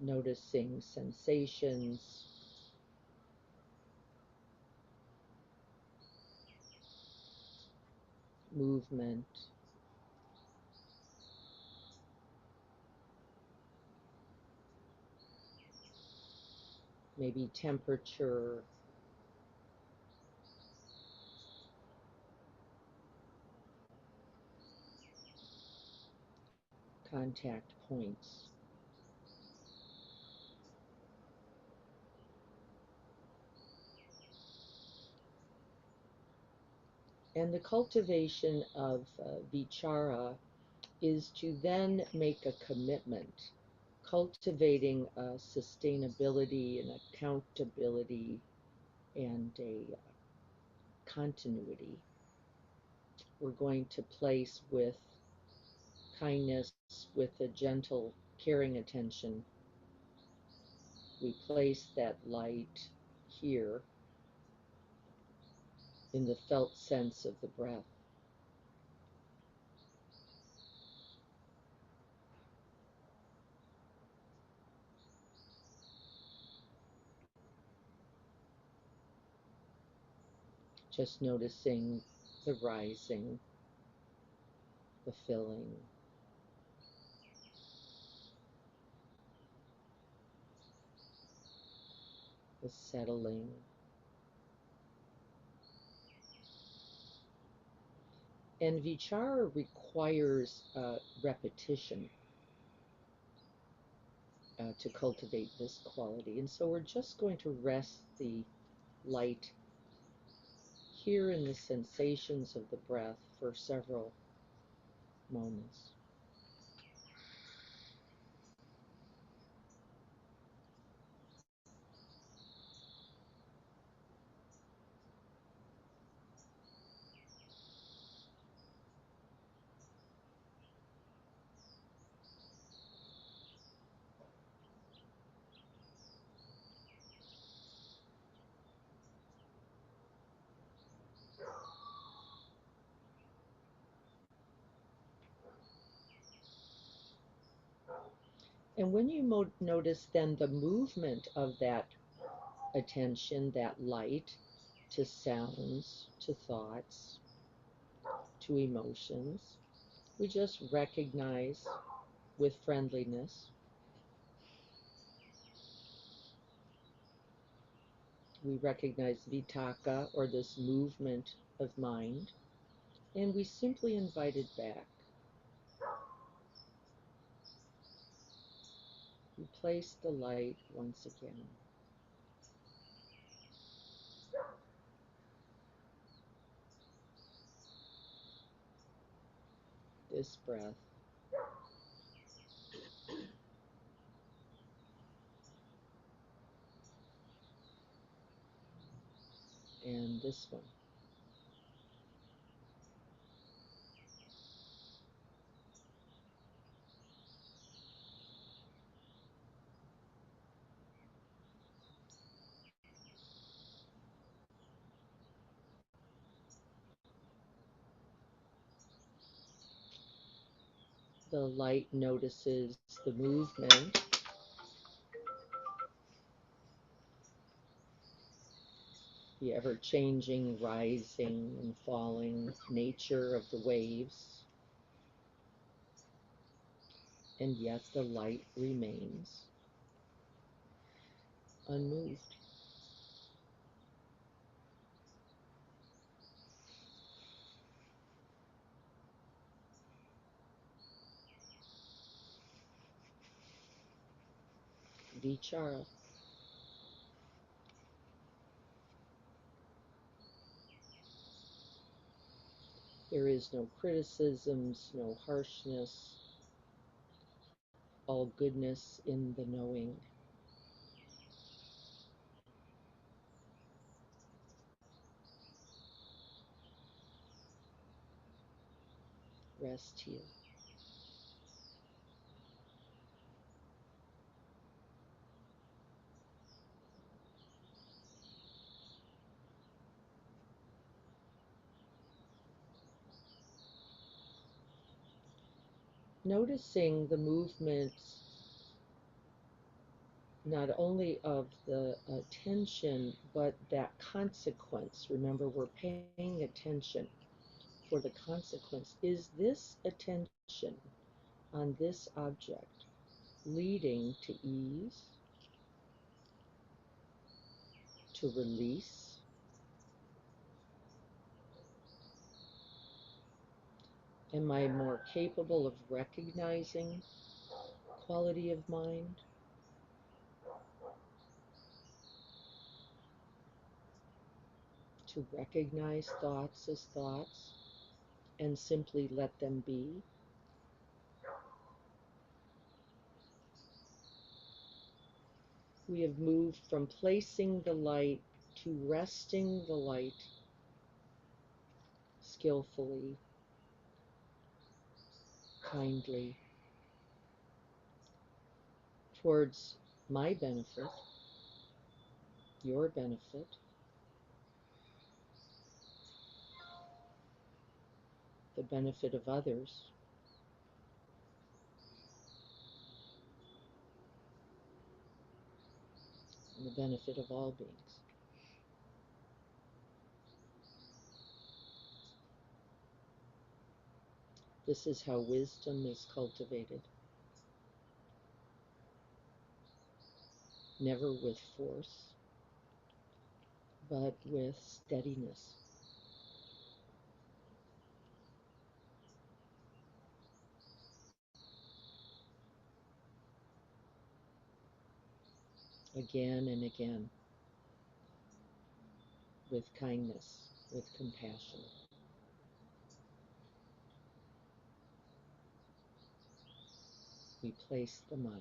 Noticing sensations, movement, maybe temperature, contact points. And the cultivation of vichara is to then make a commitment, cultivating a sustainability and accountability and a continuity. We're going to place with kindness, with a gentle, caring attention. We place that light here in the felt sense of the breath. Just noticing the rising, the filling, the settling. And vichara requires repetition to cultivate this quality. And so we're just going to rest the light here in the sensations of the breath for several moments. And when you notice then the movement of that attention, that light, to sounds, to thoughts, to emotions, we just recognize with friendliness. We recognize vitaka, or this movement of mind, and we simply invite it back. We place the light once again. This breath. And this one. The light notices the movement the ever changing, rising and falling nature of the waves, and yet the light remains unmoved. Vichara. There is no criticisms, no harshness, all goodness in the knowing. Rest here. Noticing the movement not only of the attention, but that consequence. Remember, we're paying attention for the consequence. Is this attention on this object leading to ease, to release? Am I more capable of recognizing quality of mind? To recognize thoughts as thoughts and simply let them be? We have moved from placing the light to resting the light skillfully, kindly, towards my benefit, your benefit, the benefit of others, and the benefit of all beings. This is how wisdom is cultivated. Never with force, but with steadiness. Again and again, with kindness, with compassion. We place the mind.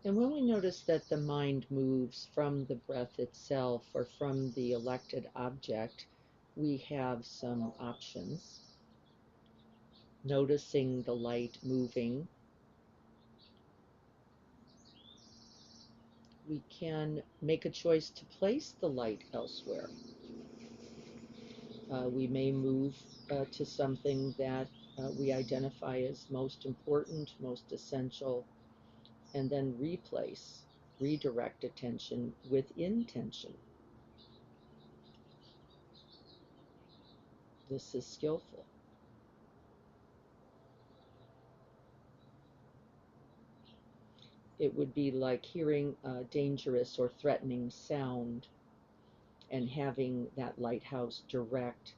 And when we notice that the mind moves from the breath itself or from the elected object, we have some options. Noticing the light moving, we can make a choice to place the light elsewhere. We may move to something that we identify as most important, most essential, and then redirect attention with intention. This is skillful. It would be like hearing a dangerous or threatening sound and having that lighthouse direct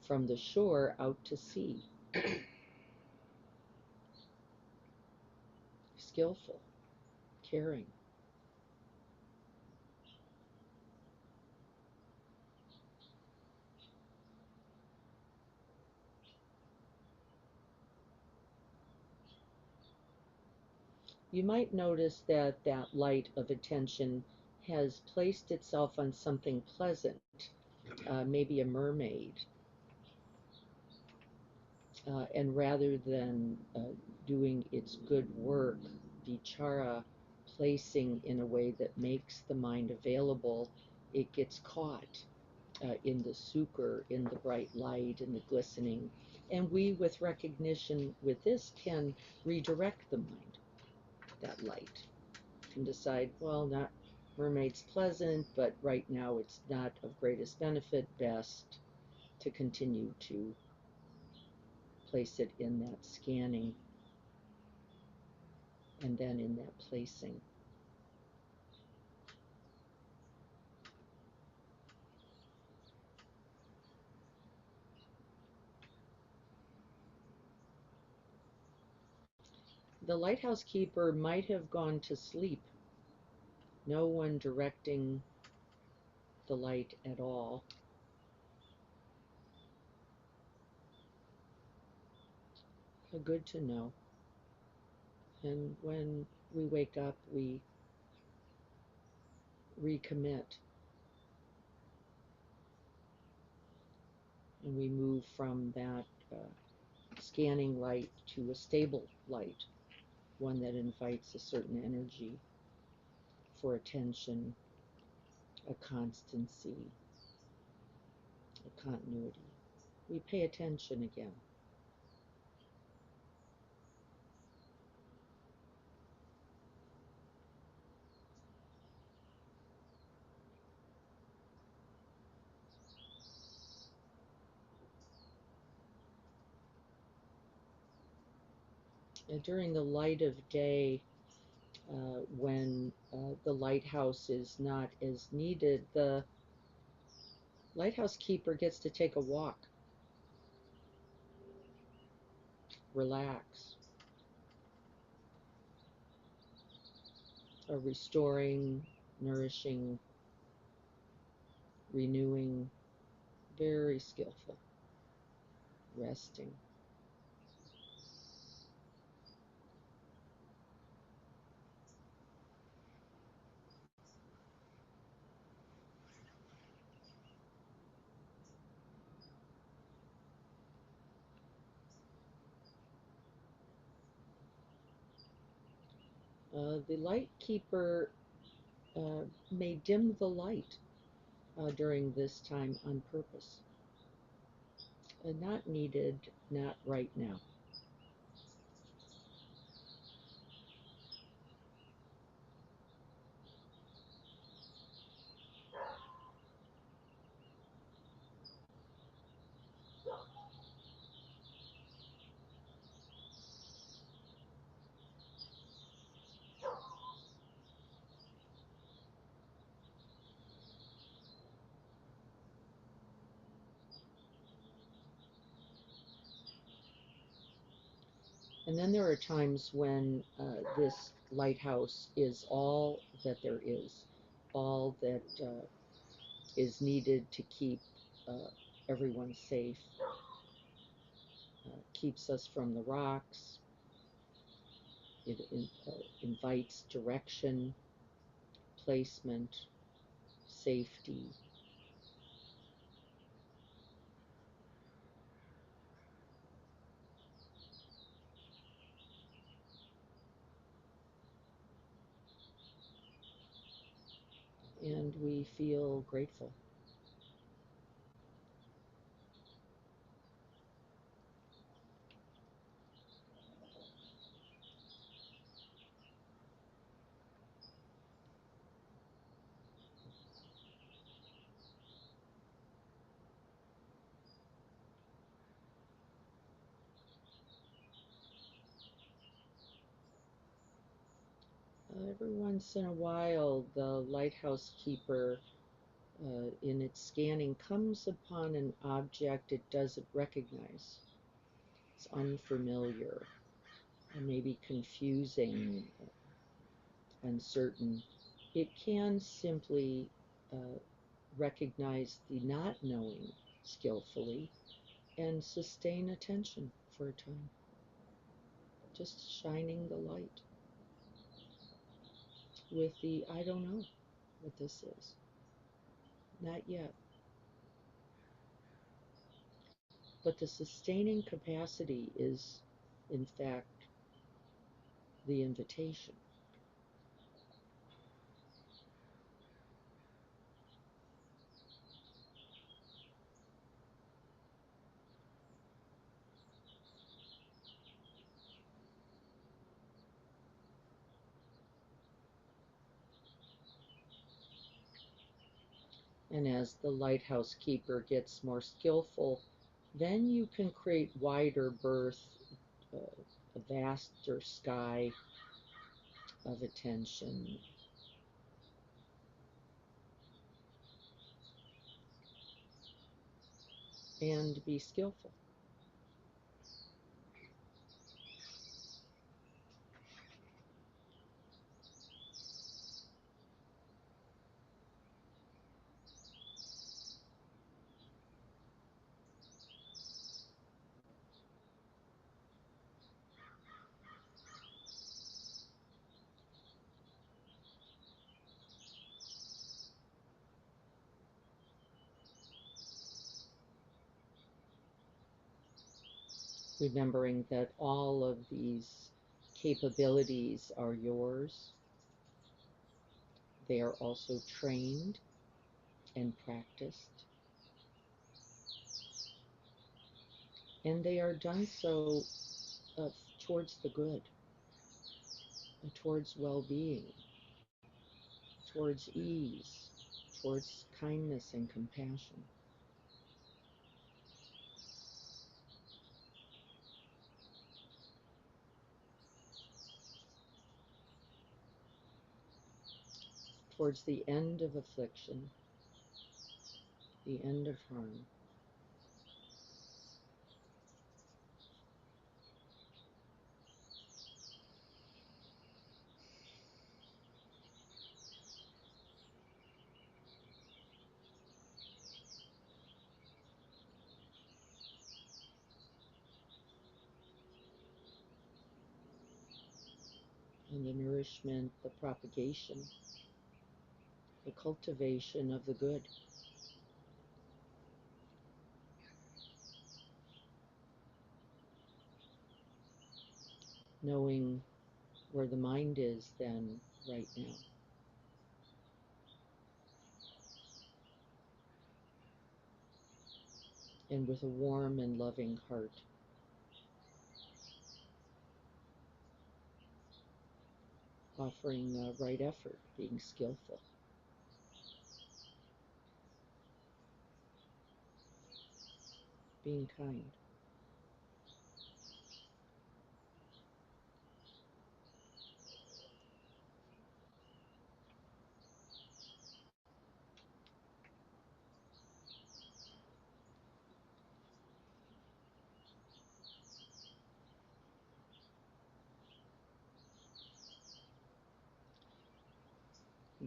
from the shore out to sea. Skillful, caring. You might notice that that light of attention has placed itself on something pleasant, maybe a mermaid, And rather than doing its good work, vichara, placing in a way that makes the mind available, it gets caught in the sukha, in the bright light, in the glistening. And we, with recognition with this, can redirect the mind, that light, can decide, well, not mermaid's pleasant, but right now it's not of greatest benefit, best to continue to place it in that scanning and then in that placing. The lighthouse keeper might have gone to sleep, no one directing the light at all. Good to know. And when we wake up, we recommit and we move from that scanning light to a stable light, one that invites a certain energy for attention, a constancy, a continuity. We pay attention again. During the light of day, when the lighthouse is not as needed, the lighthouse keeper gets to take a walk, relax, restoring, nourishing, renewing, very skillful, resting. The light keeper may dim the light during this time on purpose. Not needed, not right now. And then there are times when this lighthouse is all that there is, all that is needed to keep everyone safe, keeps us from the rocks. It invites direction, placement, safety. And we feel grateful. Every once in a while, the lighthouse keeper, in its scanning, comes upon an object it doesn't recognize. It's unfamiliar, maybe confusing, uncertain. It can simply recognize the not knowing skillfully and sustain attention for a time, just shining the light with the I don't know what this is, not yet. But the sustaining capacity is, in fact, the invitation. And as the lighthouse keeper gets more skillful, then you can create wider berth, a vaster sky of attention. And be skillful. Remembering that all of these capabilities are yours. They are also trained and practiced. And they are done so towards the good, towards well-being, towards ease, towards kindness and compassion. Towards the end of affliction, the end of harm. And the nourishment, the propagation, the cultivation of the good. Knowing where the mind is then, right now. And with a warm and loving heart. Offering right effort, being skillful. Being kind.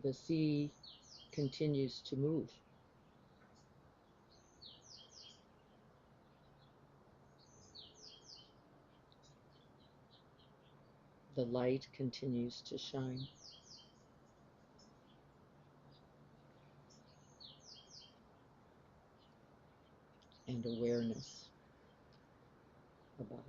The sea continues to move. The light continues to shine. And awareness abides.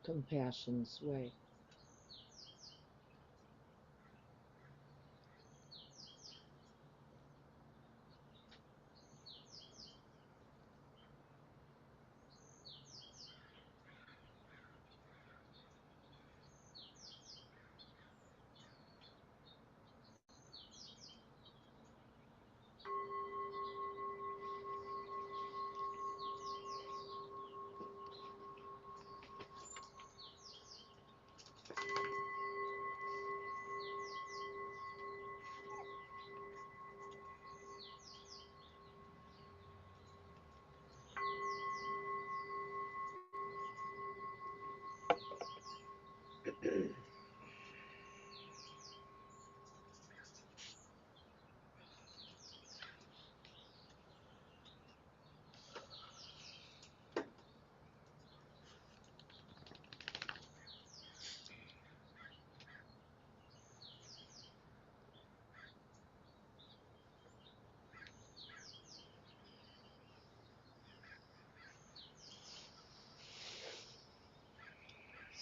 Compassion's way.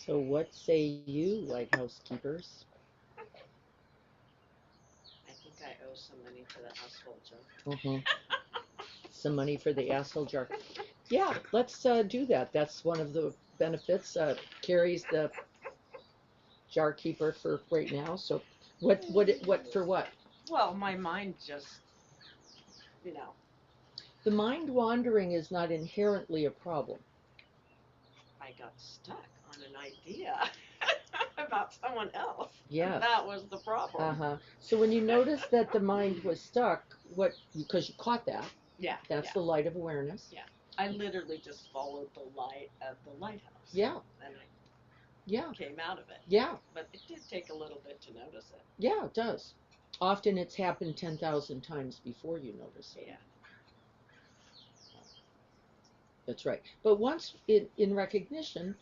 So what say you, lighthouse keepers? I think I owe some money to the asshole jar. Uh-huh. Some money for the asshole jar. Yeah, let's do that. That's one of the benefits. Carrie's the jar keeper for right now. So what for what? Well, my mind just, you know, The mind wandering is not inherently a problem. I got stuck on an idea about someone else. Yes. That was the problem. Uh-huh. So when you notice that the mind was stuck, what because you caught that, Yeah. that's Yeah. the light of awareness. Yeah. I literally just followed the light of the lighthouse. Yeah. And I Yeah. came out of it. Yeah. But it did take a little bit to notice it. Yeah, it does. Often it's happened 10,000 times before you notice it. Yeah. That's right. But once in recognition,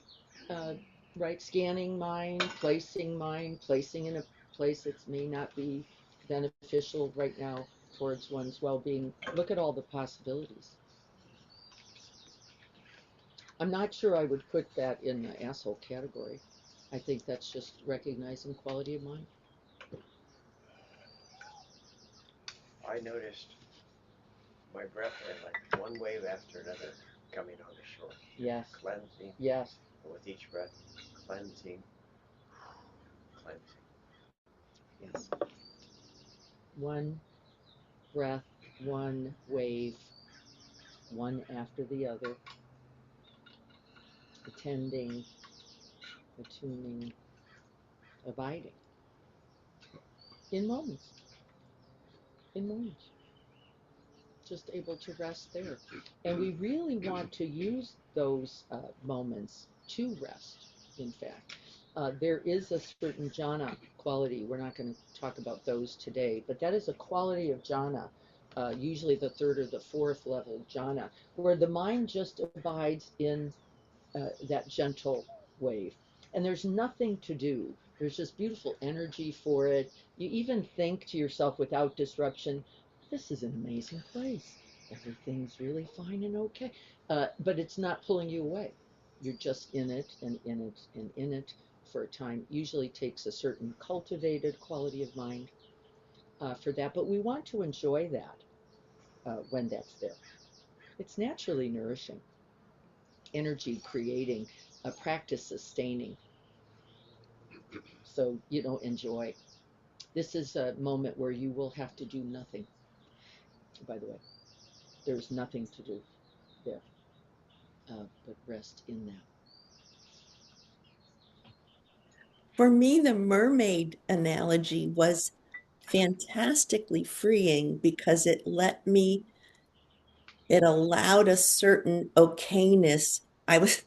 uh, right, scanning mind, placing in a place that may not be beneficial right now towards one's well-being, look at all the possibilities. I'm not sure I would put that in the asshole category. I think that's just recognizing quality of mind. I noticed my breath and like one wave after another coming on the shore. Yes. Cleansing. Yes. And with each breath, cleansing, cleansing. Yes. One breath, one wave, one after the other, attending, attuning, abiding in moments, in moments, just able to rest there. And we really want to use those moments to rest, in fact. There is a certain jhana quality. We're not going to talk about those today, but that is a quality of jhana, usually the third or the fourth level jhana, where the mind just abides in that gentle wave. And there's nothing to do. There's just beautiful energy for it. You even think to yourself without disruption, this is an amazing place. Everything's really fine and okay. But it's not pulling you away. You're just in it and in it and in it for a time. Usually takes a certain cultivated quality of mind for that. But we want to enjoy that when that's there. It's naturally nourishing energy creating, a practice sustaining. So, enjoy. This is a moment where you will have to do nothing, by the way. There's nothing to do there, but rest in that. For me, the mermaid analogy was fantastically freeing because it allowed a certain okayness. I was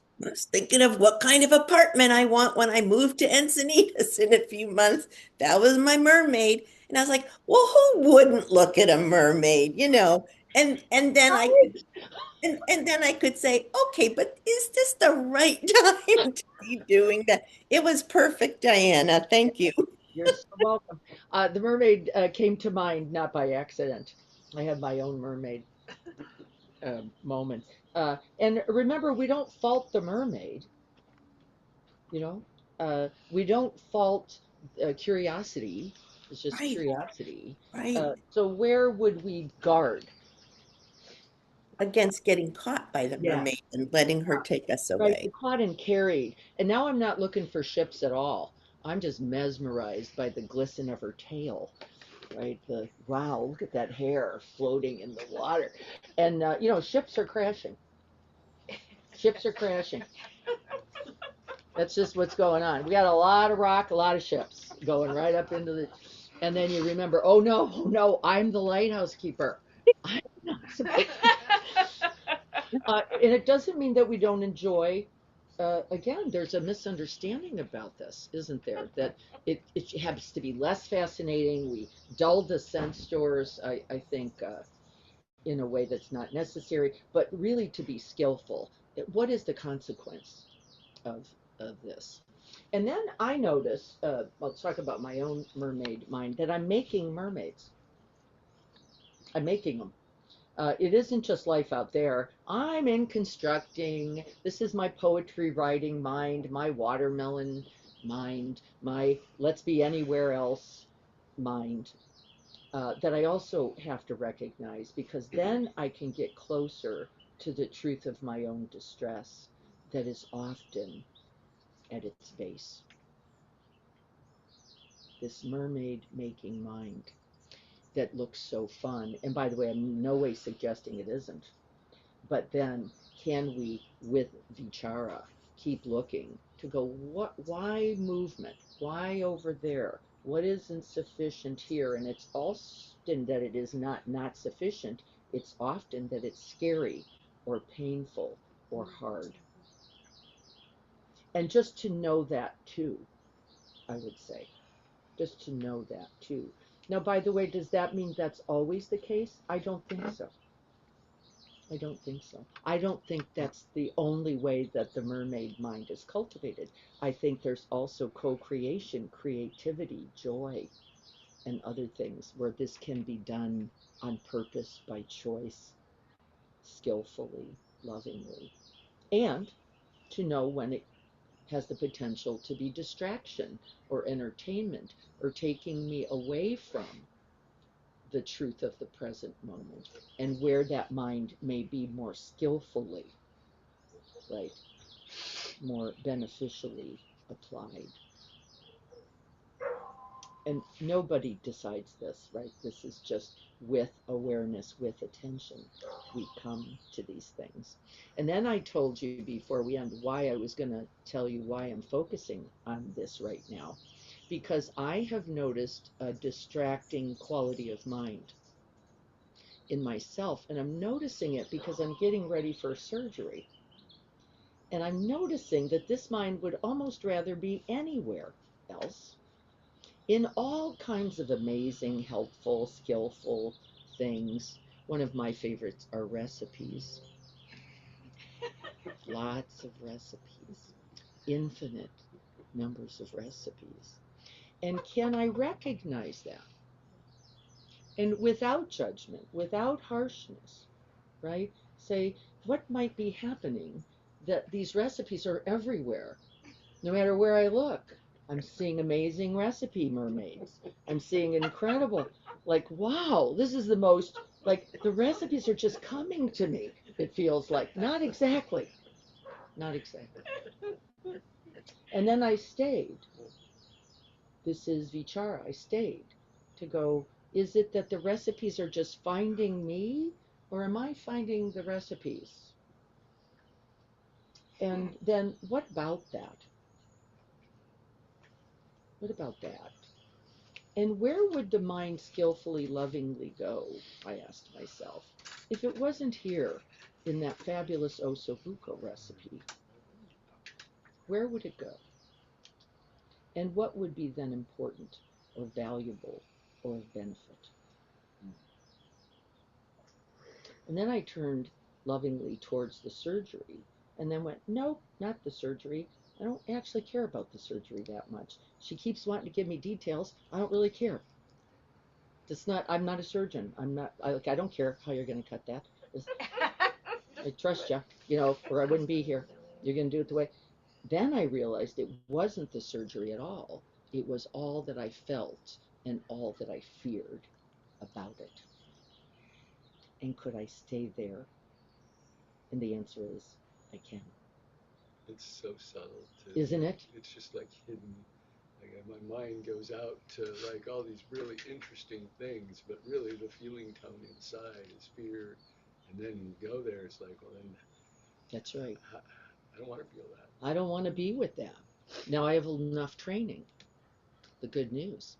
thinking of what kind of apartment I want when I move to Encinitas in a few months. That was my mermaid. And I was like, well, who wouldn't look at a mermaid, you know? And then I could and then I could say, okay, but is this the right time to be doing that? It was perfect, Diana. Thank you. You're so welcome. The mermaid came to mind not by accident. I have my own mermaid moment. And remember, we don't fault the mermaid, you know? We don't fault curiosity. It's just Right, curiosity. right. So where would we guard? Against getting caught by the Yeah. mermaid and letting her take us Right, away. we're caught and carried. And now I'm not looking for ships at all. I'm just mesmerized by the glisten of her tail, right? The wow, look at that hair floating in the water. And ships are crashing. Ships are crashing. That's just what's going on. We got a lot of rock, a lot of ships going right up into the. And then you remember, oh no, I'm the lighthouse keeper. I'm not supposed. And it doesn't mean that we don't enjoy. Again, there's a misunderstanding about this, isn't there? That it has to be less fascinating. We dull the sense doors, I think, in a way that's not necessary, but really to be skillful. What is the consequence of, of this? And then I notice, I'll talk about my own mermaid mind, that I'm making mermaids. I'm making them. It isn't just life out there. I'm in constructing. This is my poetry writing mind, my watermelon mind, my let's be anywhere else mind, that I also have to recognize, because then I can get closer to the truth of my own distress that is often at its base. This mermaid making mind that looks so fun. And by the way, I'm in no way suggesting it isn't. But then can we, with vichara, keep looking to go, why movement? Why over there? What isn't sufficient here? And it's often that it is not sufficient. It's often that it's scary or painful or hard. And just to know that too, I would say. Just to know that too. Now, by the way, does that mean that's always the case? I don't think so. I don't think so. I don't think that's the only way that the mermaid mind is cultivated. I think there's also co-creation, creativity, joy, and other things where this can be done on purpose, by choice, skillfully, lovingly. And to know when it has the potential to be distraction or entertainment or taking me away from the truth of the present moment, and where that mind may be more skillfully, right, more beneficially applied. And nobody decides this, right? This is just with awareness, with attention, we come to these things. And then I told you before we end why I was going to tell you why I'm focusing on this right now. Because I have noticed a distracting quality of mind in myself, and I'm noticing it because I'm getting ready for surgery. And I'm noticing that this mind would almost rather be anywhere else in all kinds of amazing, helpful, skillful things. One of my favorites are recipes. Lots of recipes, infinite numbers of recipes. And can I recognize that? And without judgment, without harshness, right? Say, what might be happening that these recipes are everywhere, no matter where I look? I'm seeing amazing recipe mermaids. I'm seeing incredible, like, wow, this is the most, like, the recipes are just coming to me, it feels like. Not exactly. Not exactly. And then I stayed. This is vichara. I stayed to go, is it that the recipes are just finding me, or am I finding the recipes? And then what about that? What about that? And where would the mind skillfully, lovingly go, I asked myself, if it wasn't here in that fabulous osobuco recipe? Where would it go? And what would be then important or valuable or of benefit? And then I turned lovingly towards the surgery and then went, nope, not the surgery. I don't actually care about the surgery that much. She keeps wanting to give me details. I don't really care. It's not, I'm not a surgeon. I don't care how you're going to cut that. I trust you, or I wouldn't be here. You're going to do it the way. Then I realized it wasn't the surgery at all. It was all that I felt and all that I feared about it. And could I stay there? And the answer is, I can. It's so subtle too. Isn't it? It's just like hidden. Like my mind goes out to like all these really interesting things, but really the feeling tone inside is fear. And then you go there, it's like, well, then That's right. I don't want to feel that. I don't want to be with that. Now I have enough training. The good news.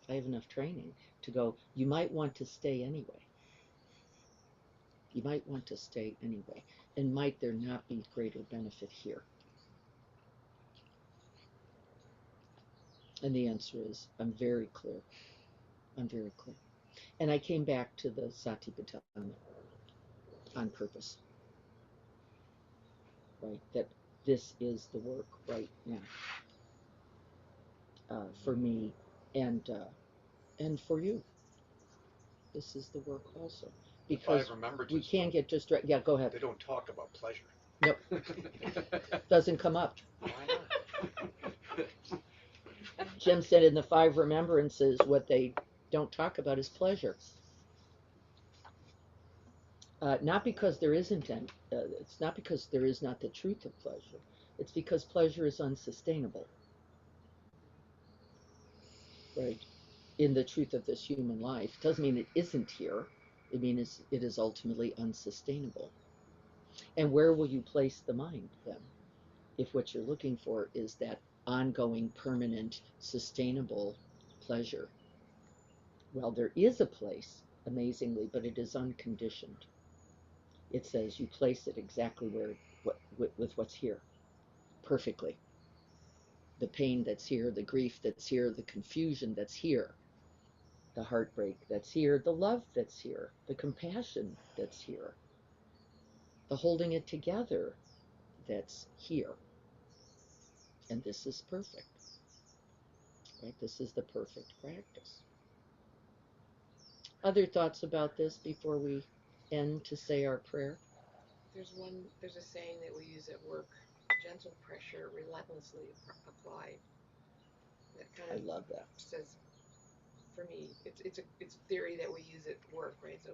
I have enough training to go, you might want to stay anyway. You might want to stay anyway. And might there not be greater benefit here? And the answer is, I'm very clear. I'm very clear. And I came back to the Satipatthana on purpose, right? That this is the work right now for me and for you. This is the work also. The Because five remembrances we can't book, get distracted. Yeah, go ahead. they don't talk about pleasure. Nope, doesn't come up. Why not? Jim said in the five remembrances, what they don't talk about is pleasure. Not because there isn't any, it's not because there is not the truth of pleasure. It's because pleasure is unsustainable, right? In the truth of this human life. Doesn't mean it isn't here. It means it is ultimately unsustainable. And where will you place the mind then? If what you're looking for is that ongoing, permanent, sustainable pleasure. Well, there is a place, amazingly, but it is unconditioned. It says you place it exactly where, with what's here, perfectly. The pain that's here, the grief that's here, the confusion that's here, the heartbreak that's here, the love that's here, the compassion that's here, the holding it together that's here. And this is perfect, right? This is the perfect practice. Other thoughts about this before we end to say our prayer? There's a saying that we use at work: gentle pressure, relentlessly applied. That kind I of love that. says, for me, it's theory that we use at work, right? So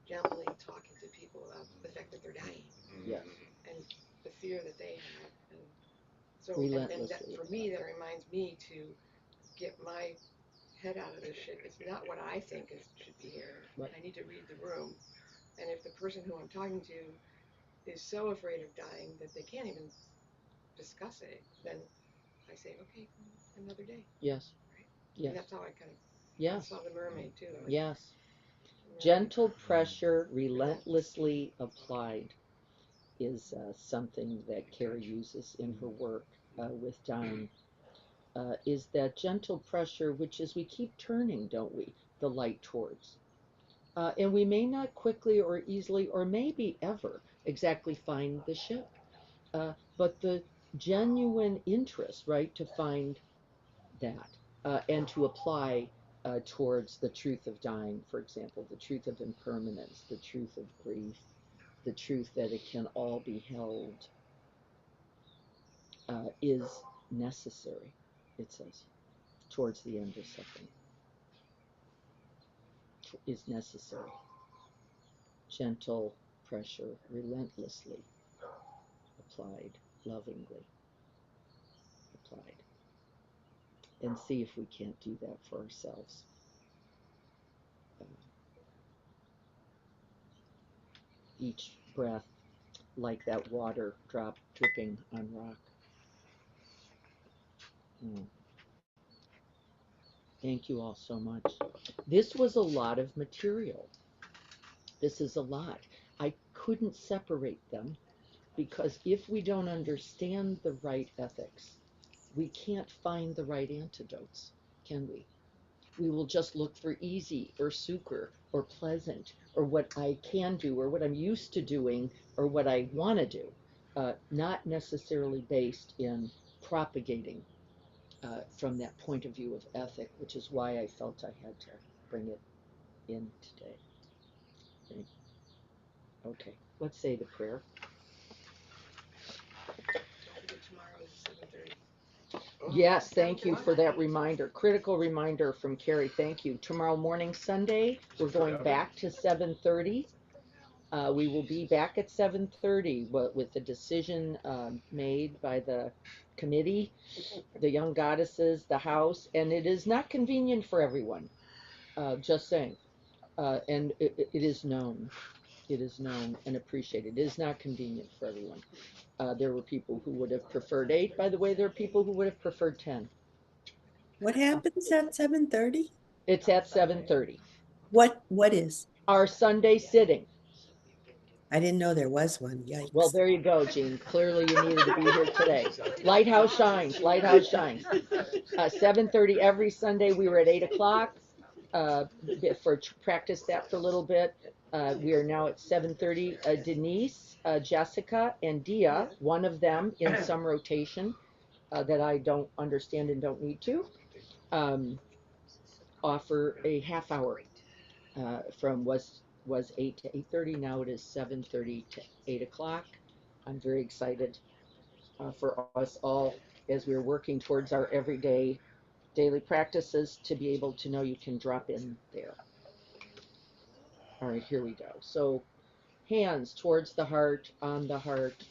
gently talking to people about the fact that they're dying. Yes. And the fear that they have, and so and that, Relentlessly for me, that reminds me to get my head out of this shit. It's not what I think should be here. Right. I need to read the room, and if the person who I'm talking to is so afraid of dying that they can't even discuss it, then I say, okay, another day. Yes. Right? Yes. And that's how I kind of Yes. saw the mermaid too. Like, Yes. Gentle pressure, relentlessly applied, is something that Carrie uses in her work with dying. Is that gentle pressure, which is we keep turning, don't we, the light towards. And we may not quickly or easily or maybe ever exactly find the ship. But the genuine interest, right, to find that and to apply towards the truth of dying, for example, the truth of impermanence, the truth of grief, the truth that it can all be held, is necessary, it says, towards the end of suffering, is necessary. Gentle pressure, relentlessly applied, lovingly applied. And see if we can't do that for ourselves. Each breath like that water drop dripping on rock. Thank you all so much. This was a lot of material. This is a lot. I couldn't separate them because if we don't understand the right ethics, we can't find the right antidotes, can we? We will just look for easy or sukar or pleasant or what I can do or what I'm used to doing or what I want to do, not necessarily based in propagating from that point of view of ethic, which is why I felt I had to bring it in today. Okay, let's say the prayer. don't forget tomorrow is 7:30. Yes, thank you for that reminder. Critical reminder from Carrie. Thank you. Tomorrow morning, Sunday, we're going back to 7:30. We will be back at 7:30 with the decision made by the committee, the young goddesses, the house, and it is not convenient for everyone. Just saying, and it is known. It is known and appreciated. It is not convenient for everyone. There were people who would have preferred 8. By the way, there are people who would have preferred 10. What happens at 7:30? It's at 7:30. What is? Our Sunday sitting. I didn't know there was one. Well, Yikes. there you go, Jean. Clearly you needed to be here today. Lighthouse shines. Lighthouse shines. 7:30 every Sunday. We were at 8 o'clock for practice that for a little bit. We are now at 7:30. Denise, Jessica, and Dia, one of them in some rotation that I don't understand and don't need to, offer a half hour from was 8 to 8:30. Now it is 7:30 to 8 o'clock. I'm very excited for us all as we're working towards our everyday daily practices to be able to know you can drop in there. All right, here we go. So hands towards the heart, on the heart.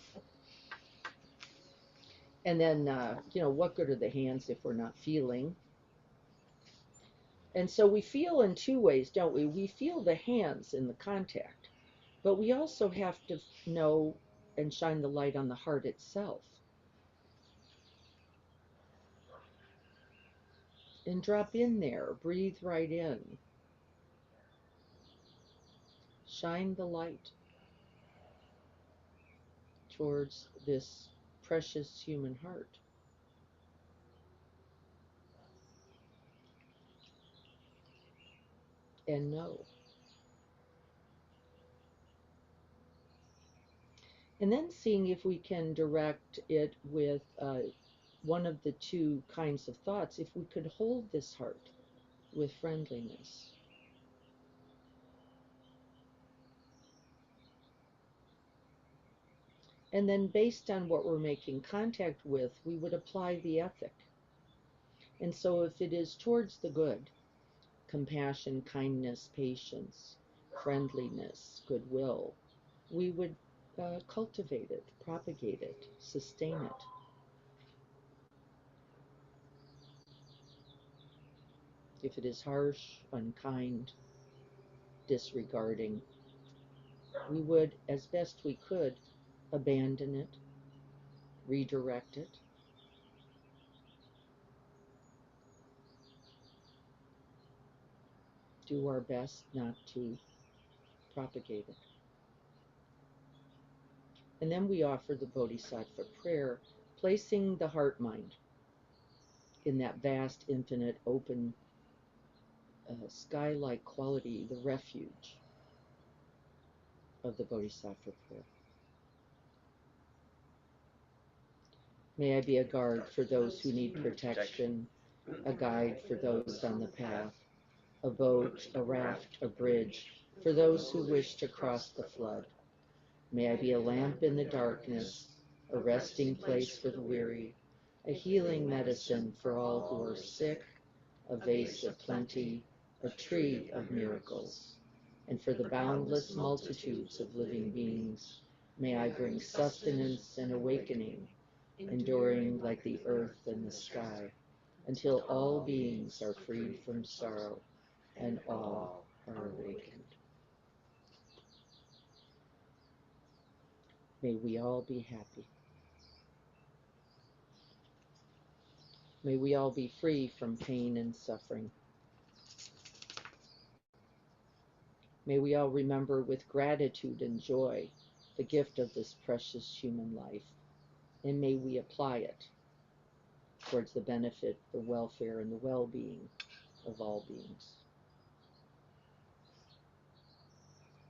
And then, what good are the hands if we're not feeling? And so we feel in two ways, don't we? We feel the hands in the contact, but we also have to know and shine the light on the heart itself. And drop in there, breathe right in. Shine the light towards this precious human heart. And know. And then seeing if we can direct it with one of the two kinds of thoughts, if we could hold this heart with friendliness. And then based on what we're making contact with, we would apply the ethic. And so if it is towards the good, compassion, kindness, patience, friendliness, goodwill, we would cultivate it, propagate it, sustain it. If it is harsh, unkind, disregarding, we would, as best we could, abandon it, redirect it, do our best not to propagate it. And then we offer the Bodhisattva prayer, placing the heart mind in that vast, infinite, open, sky-like quality, the refuge of the Bodhisattva prayer. May I be a guard for those who need protection, a guide for those on the path, a boat, a raft, a bridge for those who wish to cross the flood. May I be a lamp in the darkness, a resting place for the weary, a healing medicine for all who are sick, a vase of plenty, a tree of miracles. And for the boundless multitudes of living beings, may I bring sustenance and awakening, enduring like the earth and the sky, until all beings are freed from sorrow and all are awakened. May we all be happy. May we all be free from pain and suffering. May we all remember with gratitude and joy the gift of this precious human life, and may we apply it towards the benefit, the welfare, and the well-being of all beings.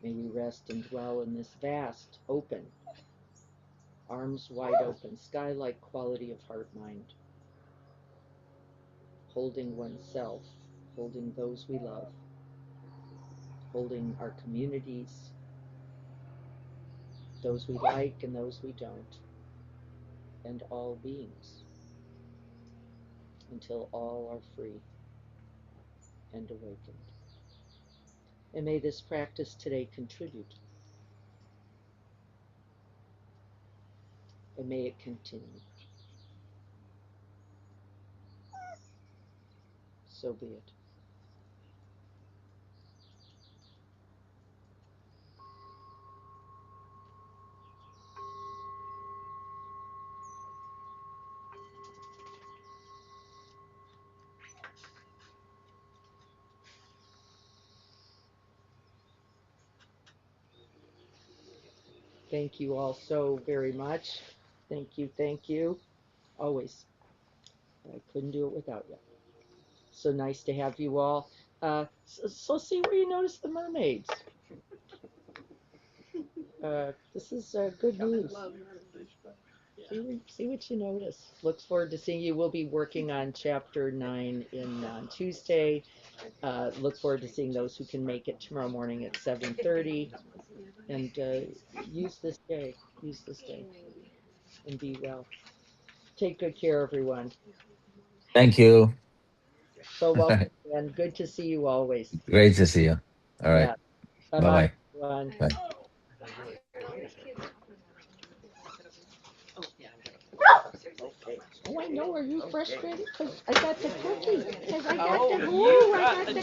May we rest and dwell in this vast, open, arms wide open, sky-like quality of heart-mind, holding oneself, holding those we love, holding our communities, those we like and those we don't, and all beings, until all are free and awakened. And may this practice today contribute, and may it continue. So be it. Thank you all so very much. Thank you, thank you. Always. I couldn't do it without you. So nice to have you all. So see where you notice the mermaids. This is good news. See what you notice. Look forward to seeing you. We'll be working on chapter 9 on Tuesday. Look forward to seeing those who can make it tomorrow morning at 7:30. And use this day. Use this day. And be well. Take good care, everyone. Thank you. So welcome, and good to see you always. Great to see you. All right. Yeah. Bye Bye bye, bye. everyone. Bye. Okay. Oh, I know. Are you frustrated? Because I got the cookie. Because I got Oh, the you got I got the the